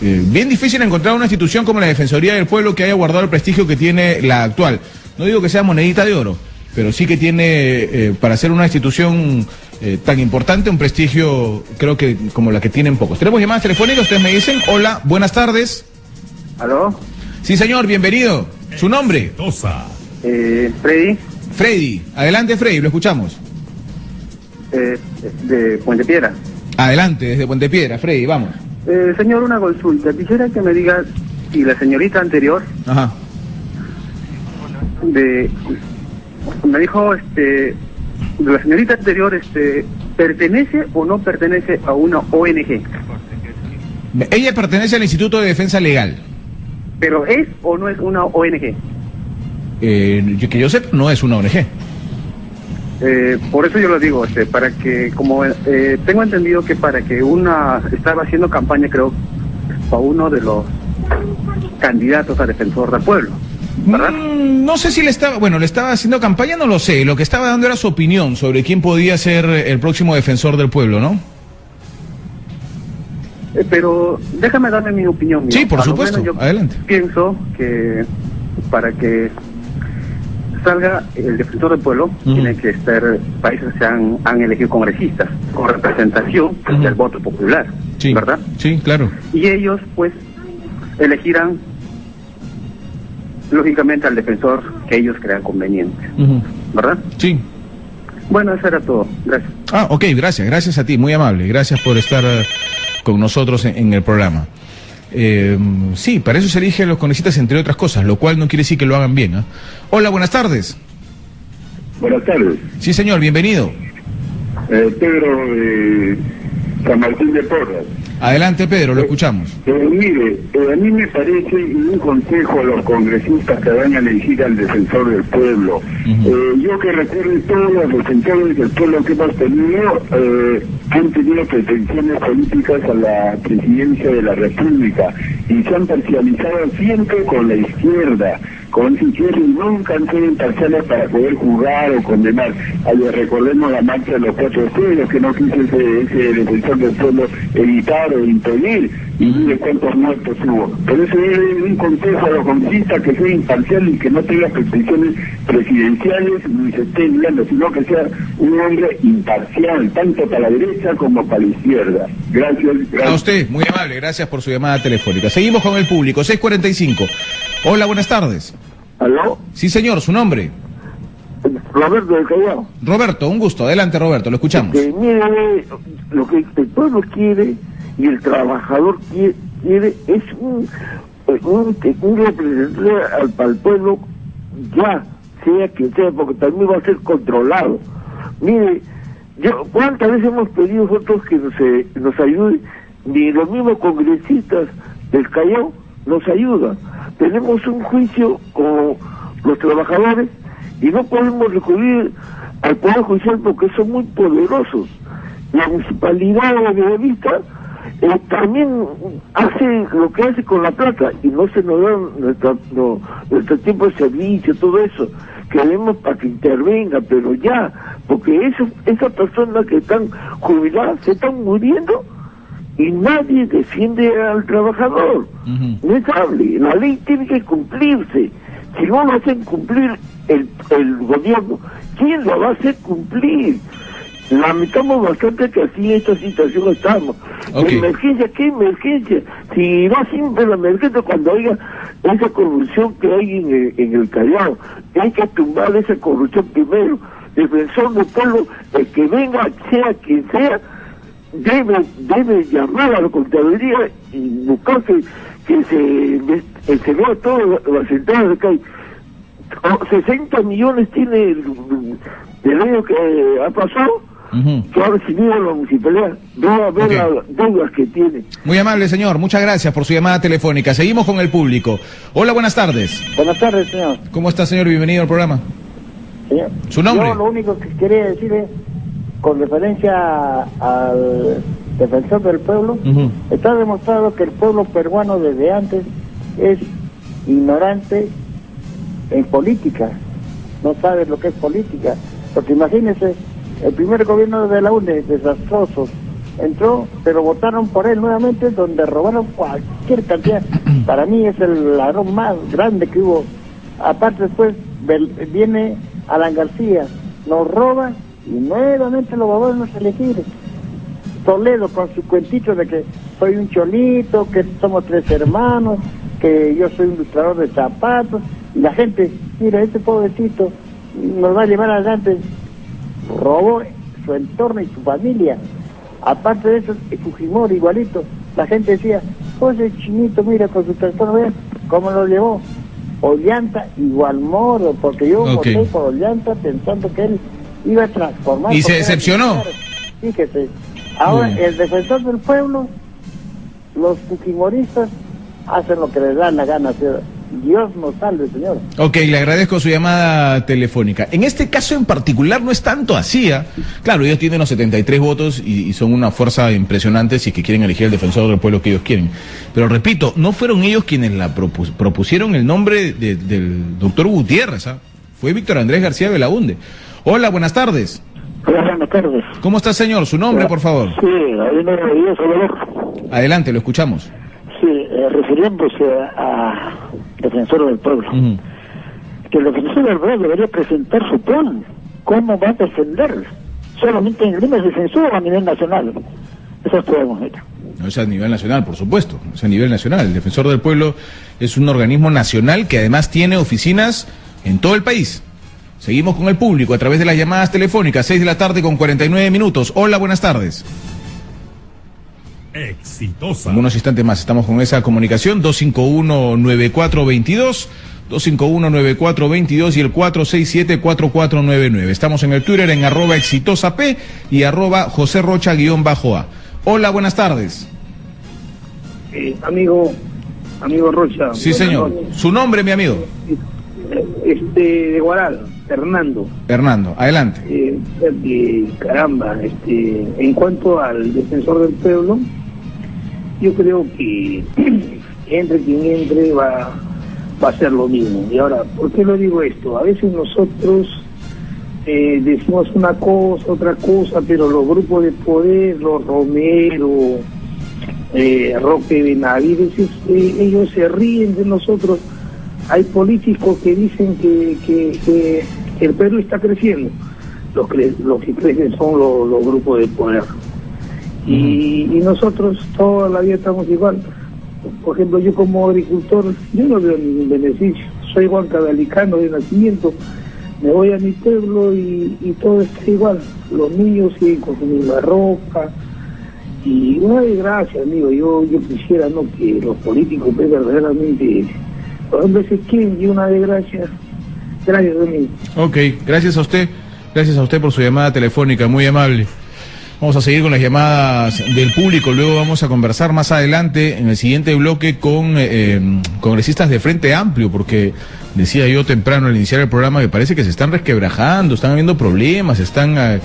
[SPEAKER 1] Bien difícil encontrar una institución como la Defensoría del Pueblo que haya guardado el prestigio que tiene la actual. No digo que sea monedita de oro, pero sí que tiene, para ser una institución tan importante, un prestigio, creo que como la que tienen pocos. Tenemos llamadas telefónicas, ustedes me dicen. Hola, buenas tardes.
[SPEAKER 14] ¿Aló?
[SPEAKER 1] Sí, señor, bienvenido. ¿Su nombre?
[SPEAKER 11] Freddy.
[SPEAKER 1] Freddy, adelante Freddy, lo escuchamos.
[SPEAKER 11] De Puente Piedra.
[SPEAKER 1] Adelante, desde Puente Piedra, Freddy, vamos.
[SPEAKER 11] Señor, una consulta. Quisiera que me diga si la señorita anterior...
[SPEAKER 1] Ajá.
[SPEAKER 11] Me dijo, la señorita anterior, ¿pertenece o no pertenece a una ONG?
[SPEAKER 1] Ella pertenece al Instituto de Defensa Legal.
[SPEAKER 11] ¿Pero es o no es una ONG?
[SPEAKER 1] Que yo sepa, no es una ONG.
[SPEAKER 11] Por eso yo lo digo, para que, como tengo entendido que para que estaba haciendo campaña, creo, para uno de los candidatos a defensor del pueblo, ¿verdad?
[SPEAKER 1] No sé si le estaba haciendo campaña, no lo sé. Lo que estaba dando era su opinión sobre quién podía ser el próximo defensor del pueblo, ¿no?
[SPEAKER 11] Pero déjame darle mi opinión.
[SPEAKER 1] Sí, por supuesto,
[SPEAKER 11] yo
[SPEAKER 1] adelante.
[SPEAKER 11] Pienso que para que salga el defensor del pueblo, tiene que estar países que han elegido congresistas con representación del voto popular,
[SPEAKER 1] sí,
[SPEAKER 11] ¿verdad?
[SPEAKER 1] Sí, claro.
[SPEAKER 11] Y ellos, pues, elegirán lógicamente al defensor que ellos crean conveniente, ¿verdad?
[SPEAKER 1] Sí.
[SPEAKER 11] Bueno, eso era todo. Gracias.
[SPEAKER 1] Ok, gracias a ti, muy amable. Gracias por estar con nosotros en el programa. Sí, para eso se eligen los congresistas, entre otras cosas, lo cual no quiere decir que lo hagan bien, ¿eh? Hola, buenas tardes.
[SPEAKER 14] Buenas tardes.
[SPEAKER 1] Sí, señor, bienvenido.
[SPEAKER 14] Pedro San Martín de Porras.
[SPEAKER 1] Adelante, Pedro, lo escuchamos.
[SPEAKER 14] Mire, a mí me parece un consejo a los congresistas que van a elegir al defensor del pueblo. Yo que recuerdo, todos los defensores del pueblo que hemos tenido han tenido pretensiones políticas a la presidencia de la República y se han parcializado siempre con la izquierda. Con esa izquierda y nunca han sido imparciales para poder juzgar o condenar. Recordemos la marcha de los 4 esteros que no quiso ese defensor del pueblo evitar o impedir, y mire cuántos muertos hubo. Pero eso es un consejo a los congresistas, que sea imparcial y que no tenga pretensiones presidenciales ni se esté enviando, sino que sea un hombre imparcial, tanto para la derecha como para la izquierda. Gracias.
[SPEAKER 1] A usted, muy amable, gracias por su llamada telefónica. Seguimos con el público, 6:45. Hola, buenas tardes.
[SPEAKER 15] ¿Aló?
[SPEAKER 1] Sí, señor, ¿su nombre?
[SPEAKER 15] Roberto del Callao.
[SPEAKER 1] Roberto, un gusto. Adelante, Roberto, lo escuchamos.
[SPEAKER 15] Mire, lo que el pueblo quiere y el trabajador quiere es un representante al pueblo, ya, sea quien sea, porque también va a ser controlado. Mire, ¿cuántas veces hemos pedido nosotros que nos ayude? Ni los mismos congresistas del Callao nos ayudan. Tenemos un juicio con los trabajadores y no podemos recurrir al Poder Judicial porque son muy poderosos. La municipalidad de Bellavista también hace lo que hace con la plata y no se nos da nuestro tiempo de servicio, todo eso. Queremos para que intervenga, pero ya, porque esas personas que están jubiladas se están muriendo y nadie defiende al trabajador. No es hable, la ley tiene que cumplirse. Si no lo hacen cumplir el gobierno, ¿quién lo va a hacer cumplir? Lamentamos bastante que así en esta situación estamos. Emergencia, ¿qué emergencia? Si no siempre la emergencia cuando haya esa corrupción que hay en el Callao, hay que tumbar esa corrupción primero. Defensor del pueblo, el que venga, sea quien sea, debe llamar a la contabilidad y buscar que se vea todas las entradas que hay. 60 millones tiene el año que ha pasado, que ha recibido la municipalidad. Vea las deudas que tiene.
[SPEAKER 1] Muy amable, señor. Muchas gracias por su llamada telefónica. Seguimos con el público. Hola, buenas tardes.
[SPEAKER 16] Buenas tardes, señor.
[SPEAKER 1] ¿Cómo está, señor? Bienvenido al programa.
[SPEAKER 16] Señor,
[SPEAKER 1] ¿Su nombre?
[SPEAKER 16] Yo lo único que quería decir es, con referencia al defensor del pueblo, está demostrado que el pueblo peruano desde antes es ignorante en política, no sabe lo que es política, porque imagínense, el primer gobierno de la UNE, desastroso, entró, pero votaron por él nuevamente, donde robaron cualquier cantidad. Para mí es el ladrón más grande que hubo. Aparte después viene Alan García, nos roba y nuevamente lo volvemos a elegir. Toledo con su cuentito de que soy un cholito, que somos 3 hermanos, que yo soy un ilustrador de zapatos. La gente, mira, este pobrecito nos va a llevar adelante. Robó su entorno y su familia. Aparte de eso, Fujimori igualito. La gente decía, pues el chinito, mira, con su trastorno, vean cómo lo llevó. Ollanta igual modo, porque yo voté por Ollanta pensando que él iba a transformar.
[SPEAKER 1] ¿Y se decepcionó?
[SPEAKER 16] Fíjese, ahora el defensor del pueblo, los fujimoristas hacen lo que les da la gana hacer. Dios nos salve, señor.
[SPEAKER 1] Ok, le agradezco su llamada telefónica. En este caso en particular no es tanto así, ¿eh? Claro, ellos tienen los 73 votos y son una fuerza impresionante si es que quieren elegir al defensor del pueblo que ellos quieren. Pero repito, no fueron ellos quienes la propusieron el nombre del doctor Gutiérrez, ¿eh? Fue Víctor Andrés García Belaunde. Hola, buenas tardes.
[SPEAKER 16] Hola, buenas tardes.
[SPEAKER 1] ¿Cómo está, señor? ¿Su nombre, por favor?
[SPEAKER 16] Sí, ahí me dio Salvador.
[SPEAKER 1] Adelante, lo escuchamos.
[SPEAKER 16] Sí, refiriéndose a defensor del pueblo. Que el defensor del pueblo debería presentar su plan. ¿Cómo va a defender? ¿Solamente en líneas de censura o a nivel nacional? Eso es todo, bonito.
[SPEAKER 1] No, es a nivel nacional, por supuesto. Es a nivel nacional. El defensor del pueblo es un organismo nacional que además tiene oficinas en todo el país. Seguimos con el público a través de las llamadas telefónicas, 6 de la tarde con 49 minutos. Hola, buenas tardes.
[SPEAKER 4] Exitosa.
[SPEAKER 1] En unos instantes más estamos con esa comunicación, 251-9422, 251-9422 y el 467-4499. Estamos en el Twitter en @exitosap y @joserrocha_a. Hola, buenas tardes.
[SPEAKER 17] Amigo Rocha.
[SPEAKER 1] Sí, señor. Su nombre, mi amigo.
[SPEAKER 17] De Guaral, Hernando.
[SPEAKER 1] Hernando, adelante.
[SPEAKER 17] Caramba, en cuanto al defensor del pueblo, yo creo que entre quien entre va a ser lo mismo. Y ahora, ¿por qué lo digo esto? A veces nosotros decimos una cosa, otra cosa, pero los grupos de poder, los Romero, Roque Benavides, ellos se ríen de nosotros. Hay políticos que dicen que el Perú está creciendo. Los que crecen son los grupos de poder. Y nosotros toda la vida estamos igual. Por ejemplo, yo como agricultor, yo no veo ningún beneficio. Soy huancabalicano de nacimiento. Me voy a mi pueblo y todo está igual. Los niños siguen con su misma ropa. Y una desgracia, amigo. Yo quisiera que los políticos verdaderamente... Por ejemplo, se quieren y una desgracia. Gracias, amigo.
[SPEAKER 1] Ok, gracias a usted por su llamada telefónica, muy amable. Vamos a seguir con las llamadas del público, luego vamos a conversar más adelante en el siguiente bloque con congresistas de Frente Amplio, porque decía yo temprano al iniciar el programa que parece que se están resquebrajando, están habiendo problemas, están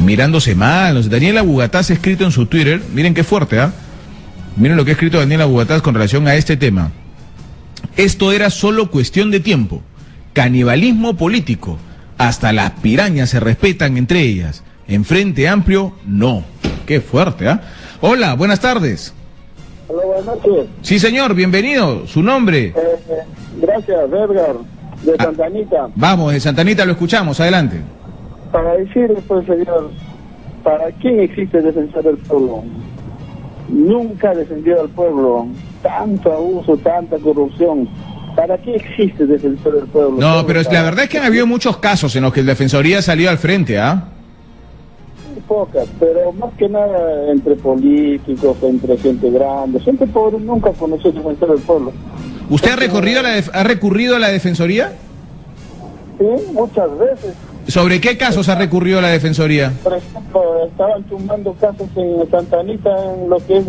[SPEAKER 1] mirándose mal. Daniela Bugatás ha escrito en su Twitter, miren qué fuerte, miren lo que ha escrito Daniela Bugatás con relación a este tema. Esto era solo cuestión de tiempo. Canibalismo político. Hasta las pirañas se respetan entre ellas. En Frente Amplio, no. Qué fuerte, Hola, buenas tardes.
[SPEAKER 16] Hola, buenas noches.
[SPEAKER 1] Sí, señor, bienvenido. ¿Su nombre?
[SPEAKER 16] Gracias, Edgar, de Santa Anita.
[SPEAKER 1] Vamos, de Santa Anita lo escuchamos, adelante.
[SPEAKER 16] Para decirle, pues, señor, ¿para quién existe el defensor del pueblo? Nunca defendió al pueblo. Tanto abuso, tanta corrupción. ¿Para qué existe el defensor del pueblo?
[SPEAKER 1] No, pero la verdad es que han habido muchos casos en los que el Defensoría salió al frente,
[SPEAKER 16] Muy pocas, pero más que nada entre políticos, entre gente grande. Gente pobre nunca conoció el defensor del pueblo.
[SPEAKER 1] ¿Usted ha recurrido a la Defensoría?
[SPEAKER 16] Sí, muchas veces.
[SPEAKER 1] ¿Sobre qué casos ha recurrido a la Defensoría?
[SPEAKER 16] Por ejemplo, estaban tumbando casos en Santa Anita, en lo que es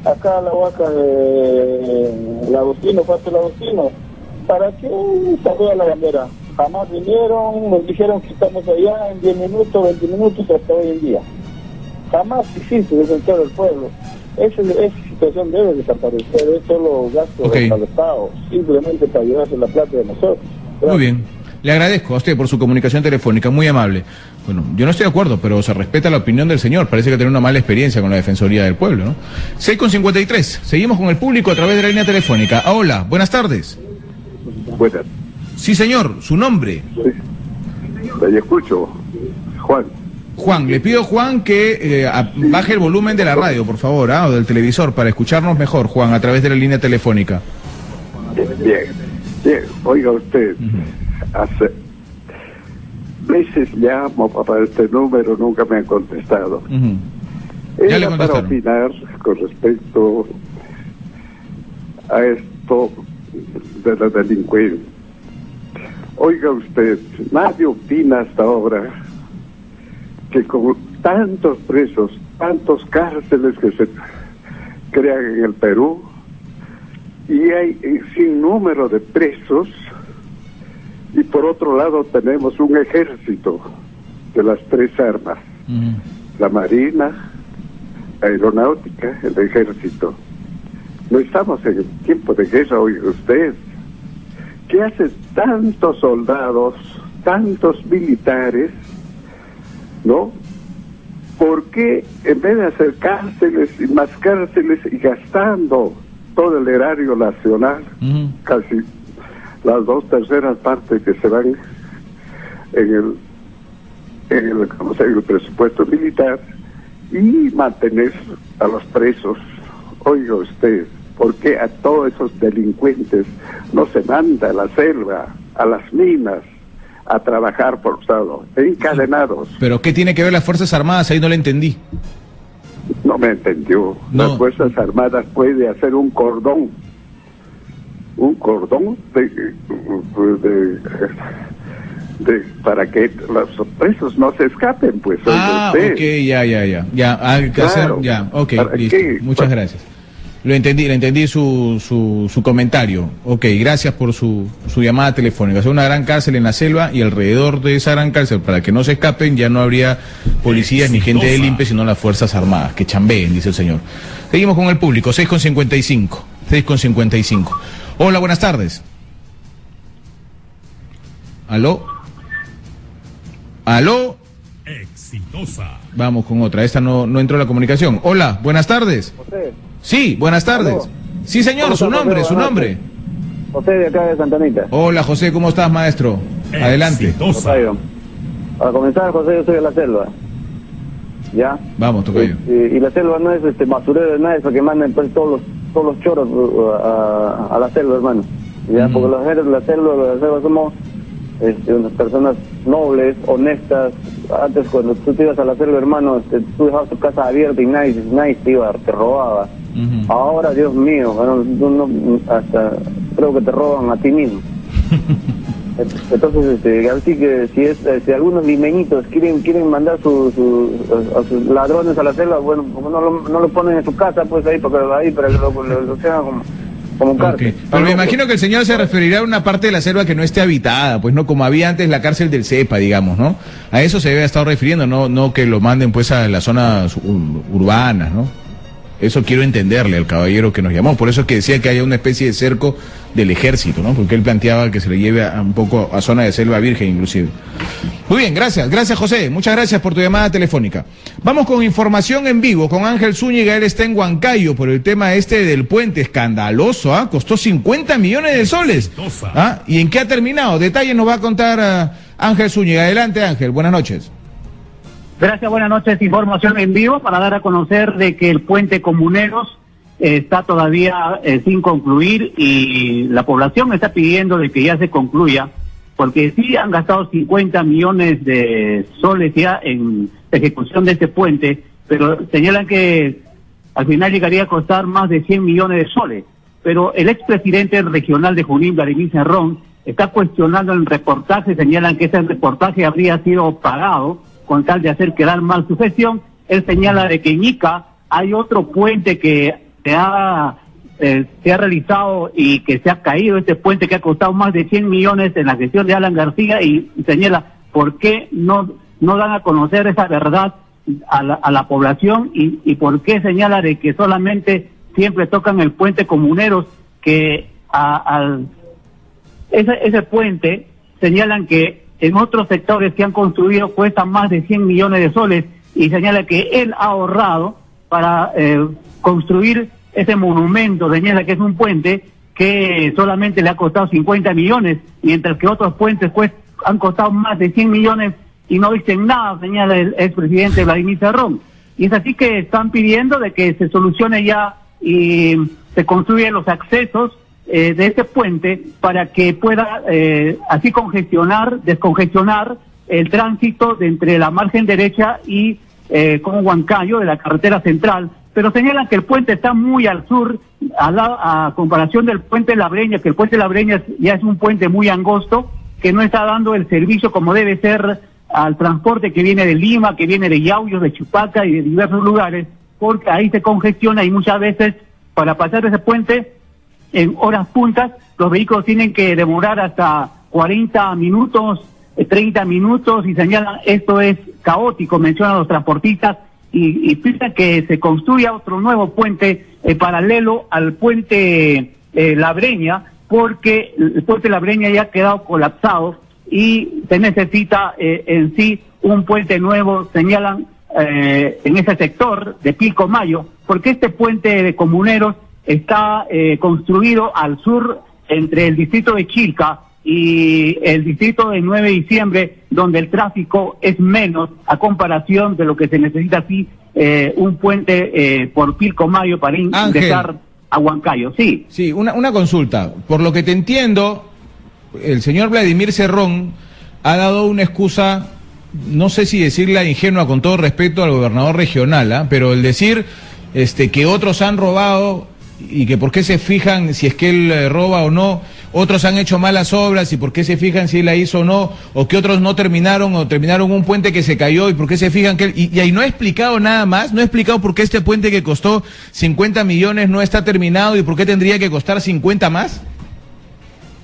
[SPEAKER 16] acá la huaca de Lagostino, Paso Lagostino. ¿Para qué salió la bandera? Jamás vinieron, nos dijeron que estamos allá en 10 minutos, 20 minutos, hasta hoy en día. Jamás existe defensor del pueblo. Esa situación debe desaparecer, es solo gasto del Estado, simplemente para llevarse la plata de nosotros. Gracias.
[SPEAKER 1] Muy bien. Le agradezco a usted por su comunicación telefónica, muy amable. Bueno, yo no estoy de acuerdo, pero se respeta la opinión del señor. Parece que tiene una mala experiencia con la Defensoría del Pueblo, ¿no? 6:53. Seguimos con el público a través de la línea telefónica. Hola, buenas tardes.
[SPEAKER 18] Buenas.
[SPEAKER 1] Sí, señor, su nombre.
[SPEAKER 18] Sí. Ahí escucho. Juan.
[SPEAKER 1] Juan, le pido, Juan, que baje el volumen de la radio, por favor, o del televisor, para escucharnos mejor, Juan, a través de la línea telefónica.
[SPEAKER 18] Bien. Bien, oiga usted, hace meses llamo para este número, nunca me han contestado.
[SPEAKER 1] Ya le
[SPEAKER 18] Era para
[SPEAKER 1] contestaron.
[SPEAKER 18] opinar con respecto a esto de la delincuencia. Oiga usted, nadie opina hasta ahora que con tantos presos, tantos cárceles que se crean en el Perú, y hay sin número de presos, y por otro lado tenemos un ejército de las tres armas, la Marina, Aeronáutica, el ejército. No estamos en el tiempo de guerra, oiga usted. ¿Qué hacen tantos soldados, tantos militares, no? ¿Por qué en vez de hacer cárceles y más cárceles y gastando todo el erario nacional, casi las 2/3 partes que se van en el presupuesto militar, y mantener a los presos? Oiga usted, ¿por qué a todos esos delincuentes no se manda a la selva, a las minas, a trabajar forzado, encadenados?
[SPEAKER 1] ¿Pero qué tiene que ver las Fuerzas Armadas? Ahí no le entendí.
[SPEAKER 18] No me entendió.
[SPEAKER 1] No.
[SPEAKER 18] Las Fuerzas Armadas puede hacer un cordón para que los presos no se escapen, pues.
[SPEAKER 1] Ah,
[SPEAKER 18] oiga usted.
[SPEAKER 1] ok, ya, hay que hacer,
[SPEAKER 18] Claro.
[SPEAKER 1] ya, ok,
[SPEAKER 18] ¿Para
[SPEAKER 1] listo,
[SPEAKER 18] qué?
[SPEAKER 1] muchas gracias. Le entendí su comentario. Ok, gracias por su llamada telefónica. Hacer una gran cárcel en la selva, y alrededor de esa gran cárcel, para que no se escapen, ya no habría policías ni gente del INPE, sino las Fuerzas Armadas, que chambeen, dice el señor. Seguimos con el público, 6:55. Hola, buenas tardes. ¿Aló?
[SPEAKER 4] Exitosa.
[SPEAKER 1] Vamos con otra, esta no entró la comunicación. Hola, buenas tardes.
[SPEAKER 19] José.
[SPEAKER 1] Sí, buenas tardes.
[SPEAKER 19] ¿Aló?
[SPEAKER 1] Sí, señor, su nombre.
[SPEAKER 19] José de acá de Santa Anita.
[SPEAKER 1] Hola, José, ¿cómo estás, maestro? Adelante.
[SPEAKER 19] Tocayo. Para comenzar, José, yo soy de la selva. ¿Ya?
[SPEAKER 1] Vamos, tocayo.
[SPEAKER 19] Y la selva no es basurero de nadie, porque mandan pues, todos los choros a la selva, hermano. ¿Ya? Porque los de la selva somos unas personas nobles, honestas. Antes, cuando tú te ibas a la selva, hermano, tú dejabas tu casa abierta y nadie te robaba. Ahora, Dios mío, bueno, hasta creo que te roban a ti mismo. Entonces, así que si algunos limeñitos quieren mandar a sus ladrones a la selva, bueno, como no lo ponen en su casa, pues ahí para que lo sean como cárcel.
[SPEAKER 1] Pero me imagino que el señor se referirá a una parte de la selva que no esté habitada, pues no, como había antes la cárcel del Cepa, digamos, ¿no? A eso se debe estar refiriendo, no que lo manden pues a las zonas urbanas, ¿no? Eso quiero entenderle al caballero que nos llamó. Por eso es que decía que haya una especie de cerco del ejército, ¿no? Porque él planteaba que se le lleve un poco a zona de selva virgen, inclusive. Muy bien, gracias. Gracias, José. Muchas gracias por tu llamada telefónica. Vamos con información en vivo con Ángel Zúñiga. Él está en Huancayo por el tema del puente. Escandaloso, ¿ah? Costó 50 millones de soles. ¿Ah? ¿Y en qué ha terminado? Detalles nos va a contar Ángel Zúñiga. Adelante, Ángel. Buenas noches.
[SPEAKER 11] Gracias, buenas noches. Información en vivo para dar a conocer de que el puente Comuneros está todavía sin concluir, y la población está pidiendo de que ya se concluya, porque sí han gastado 50 millones de soles ya en ejecución de este puente, pero señalan que al final llegaría a costar más de 100 millones de soles. Pero el expresidente regional de Junín, Vladimir Cerrón, está cuestionando el reportaje. Señalan que ese reportaje habría sido pagado con tal de hacer quedar mal su gestión. Él señala de que en Ica hay otro puente que se ha realizado y que se ha caído, este puente que ha costado más de 100 millones en la gestión de Alan García, y señala por qué no dan a conocer esa verdad a la población, y por qué señala de que solamente siempre tocan el puente Comuneros, que ese puente señalan que en otros sectores que han construido cuesta más de 100 millones de soles, y señala que él ha ahorrado para construir ese monumento. Señala que es un puente que solamente le ha costado 50 millones, mientras que otros puentes han costado más de 100 millones y no dicen nada, señala el expresidente Vladimir Cerrón. Y es así que están pidiendo de que se solucione ya y se construyan los accesos de este puente para que pueda así descongestionar el tránsito de entre la margen derecha y con Huancayo de la carretera central. Pero señalan que el puente está muy al sur, a comparación del puente La Breña, que el puente La Breña ya es un puente muy angosto, que no está dando el servicio como debe ser al transporte que viene de Lima, que viene de Yauyos, de Chupaca y de diversos lugares, porque ahí se congestiona y muchas veces para pasar ese puente en horas puntas los vehículos tienen que demorar hasta 40 minutos, 30 minutos y señalan esto es caótico, mencionan los transportistas y piensan que se construya otro nuevo puente paralelo al puente La Breña, porque el puente La Breña ya ha quedado colapsado y se necesita en sí un puente nuevo, señalan en ese sector de Pilcomayo, porque este puente de Comuneros está construido al sur entre el distrito de Chilca y el distrito de 9 de diciembre, donde el tráfico es menos a comparación de lo que se necesita así un puente por Pilcomayo para ingresar a Huancayo. Sí.
[SPEAKER 1] Sí, una consulta. Por lo que te entiendo, el señor Vladimir Cerrón ha dado una excusa, no sé si decirla ingenua con todo respeto al gobernador regional, pero el decir que otros han robado y que por qué se fijan si es que él roba o no, otros han hecho malas obras y por qué se fijan si él la hizo o no, o que otros no terminaron o terminaron un puente que se cayó y por qué se fijan que él... Y ahí no ha explicado nada más, no ha explicado por qué este puente que costó 50 millones no está terminado y por qué tendría que costar 50 más.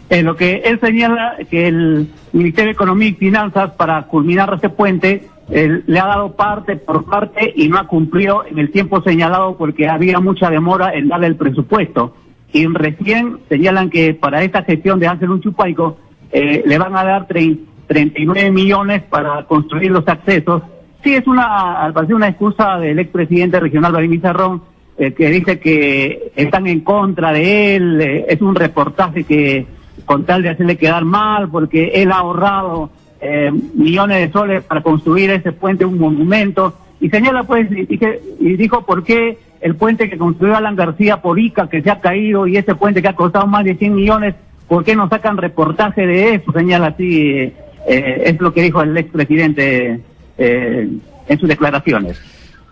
[SPEAKER 11] Lo que él señala que el Ministerio de Economía y Finanzas para culminar este puente le ha dado parte por parte y no ha cumplido en el tiempo señalado porque había mucha demora en darle el presupuesto. Y recién señalan que para esta gestión de Ángel Unchupaico le van a dar 39 millones para construir los accesos. Sí, es al parecer una excusa del expresidente regional Vladimir Cerrón, que dice que están en contra de él, es un reportaje que con tal de hacerle quedar mal porque él ha ahorrado millones de soles para construir ese puente, un monumento, y señala pues, y dijo por qué el puente que construyó Alan García por Ica, que se ha caído, y ese puente que ha costado más de 100 millones, ¿por qué no sacan reportaje de eso? Señala así, es lo que dijo el expresidente en sus declaraciones.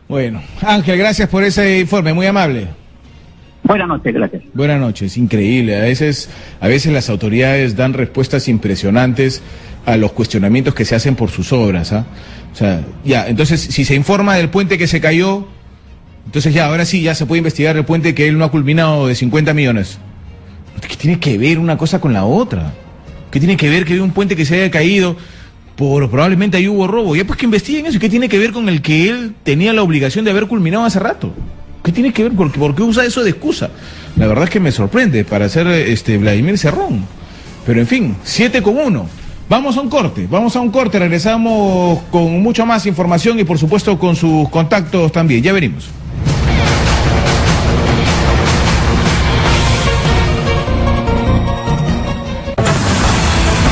[SPEAKER 1] Bueno, Ángel, gracias por ese informe, muy amable.
[SPEAKER 11] Buenas noches, gracias.
[SPEAKER 1] Buenas noches, increíble. A veces las autoridades dan respuestas impresionantes a los cuestionamientos que se hacen por sus obras, ¿ah? O sea, ya, entonces, si se informa del puente que se cayó, entonces ya, ahora sí, ya se puede investigar el puente que él no ha culminado de 50 millones. ¿Qué tiene que ver una cosa con la otra? ¿Qué tiene que ver que hay un puente que se haya caído? Probablemente ahí hubo robo. Ya pues que investiguen eso. ¿Qué tiene que ver con el que él tenía la obligación de haber culminado hace rato? ¿Qué tiene que ver? ¿Por qué usa eso de excusa? La verdad es que me sorprende para ser Vladimir Cerrón. Pero en fin, 7:1. Vamos a un corte, regresamos con mucha más información y por supuesto con sus contactos también. Ya venimos.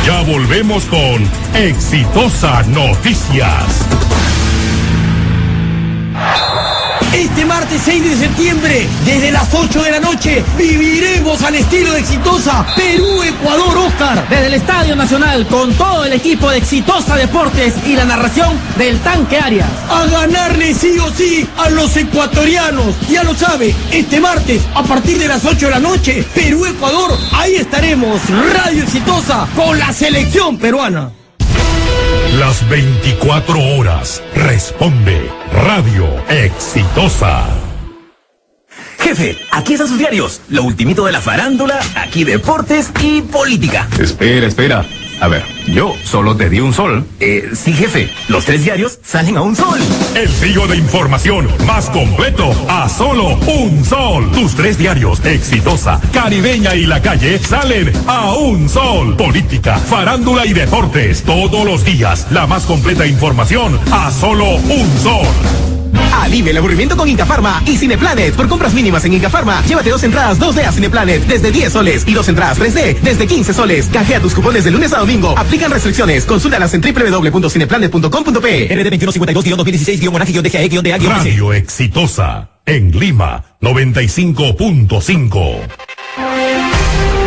[SPEAKER 4] Ya volvemos con Exitosa Noticias.
[SPEAKER 20] Este martes 6 de septiembre, desde las 8 de la noche, viviremos al estilo de Exitosa Perú-Ecuador, Oscar.
[SPEAKER 6] Desde el Estadio Nacional, con todo el equipo de Exitosa Deportes y la narración del Tanque Arias.
[SPEAKER 20] A ganarle sí o sí a los ecuatorianos. Ya lo sabe, este martes, a partir de las 8 de la noche, Perú-Ecuador, ahí estaremos, Radio Exitosa, con la selección peruana.
[SPEAKER 4] Las 24 horas responde Radio Exitosa.
[SPEAKER 10] Jefe, aquí están sus diarios. Lo ultimito de la farándula, aquí deportes y política.
[SPEAKER 21] Espera. A ver, yo solo te di un sol.
[SPEAKER 10] Sí, jefe. Los 3 diarios salen a un sol.
[SPEAKER 4] El trío de información más completo a solo un sol. Tus 3 diarios, Exitosa, Caribeña y La Calle, salen a un sol. Política, farándula y deportes. Todos los días, la más completa información a solo un sol.
[SPEAKER 5] Alivia el aburrimiento con Inca Pharma y Cineplanet. Por compras mínimas en Inca Pharma, llévate 2 entradas 2D a Cineplanet desde 10 soles y 2 entradas 3D desde 15 soles. Canjea tus cupones de lunes a domingo. Aplican restricciones. Consúltalas en www.cineplanet.com.pe. RD 2152-2016-DGAE-DA.
[SPEAKER 4] Radio Exitosa en Lima 95.5.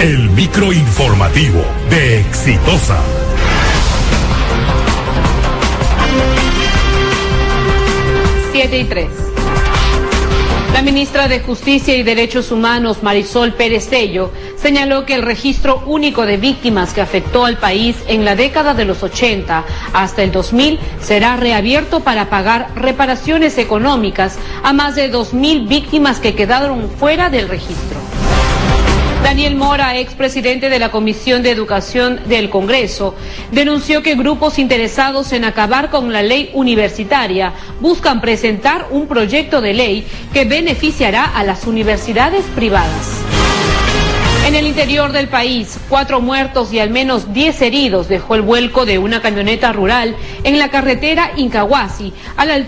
[SPEAKER 4] El microinformativo de Exitosa.
[SPEAKER 2] Siete y 3. La ministra de Justicia y Derechos Humanos, Marisol Pérez Tello, señaló que el registro único de víctimas que afectó al país en la década de los 80 hasta el 2000 será reabierto para pagar reparaciones económicas a más de 2.000 víctimas que quedaron fuera del registro. Daniel Mora, expresidente de la Comisión de Educación del Congreso, denunció que grupos interesados en acabar con la ley universitaria buscan presentar un proyecto de ley que beneficiará a las universidades privadas. En el interior del país, 4 muertos y al menos 10 heridos dejó el vuelco de una camioneta rural en la carretera Incahuasi, a la altura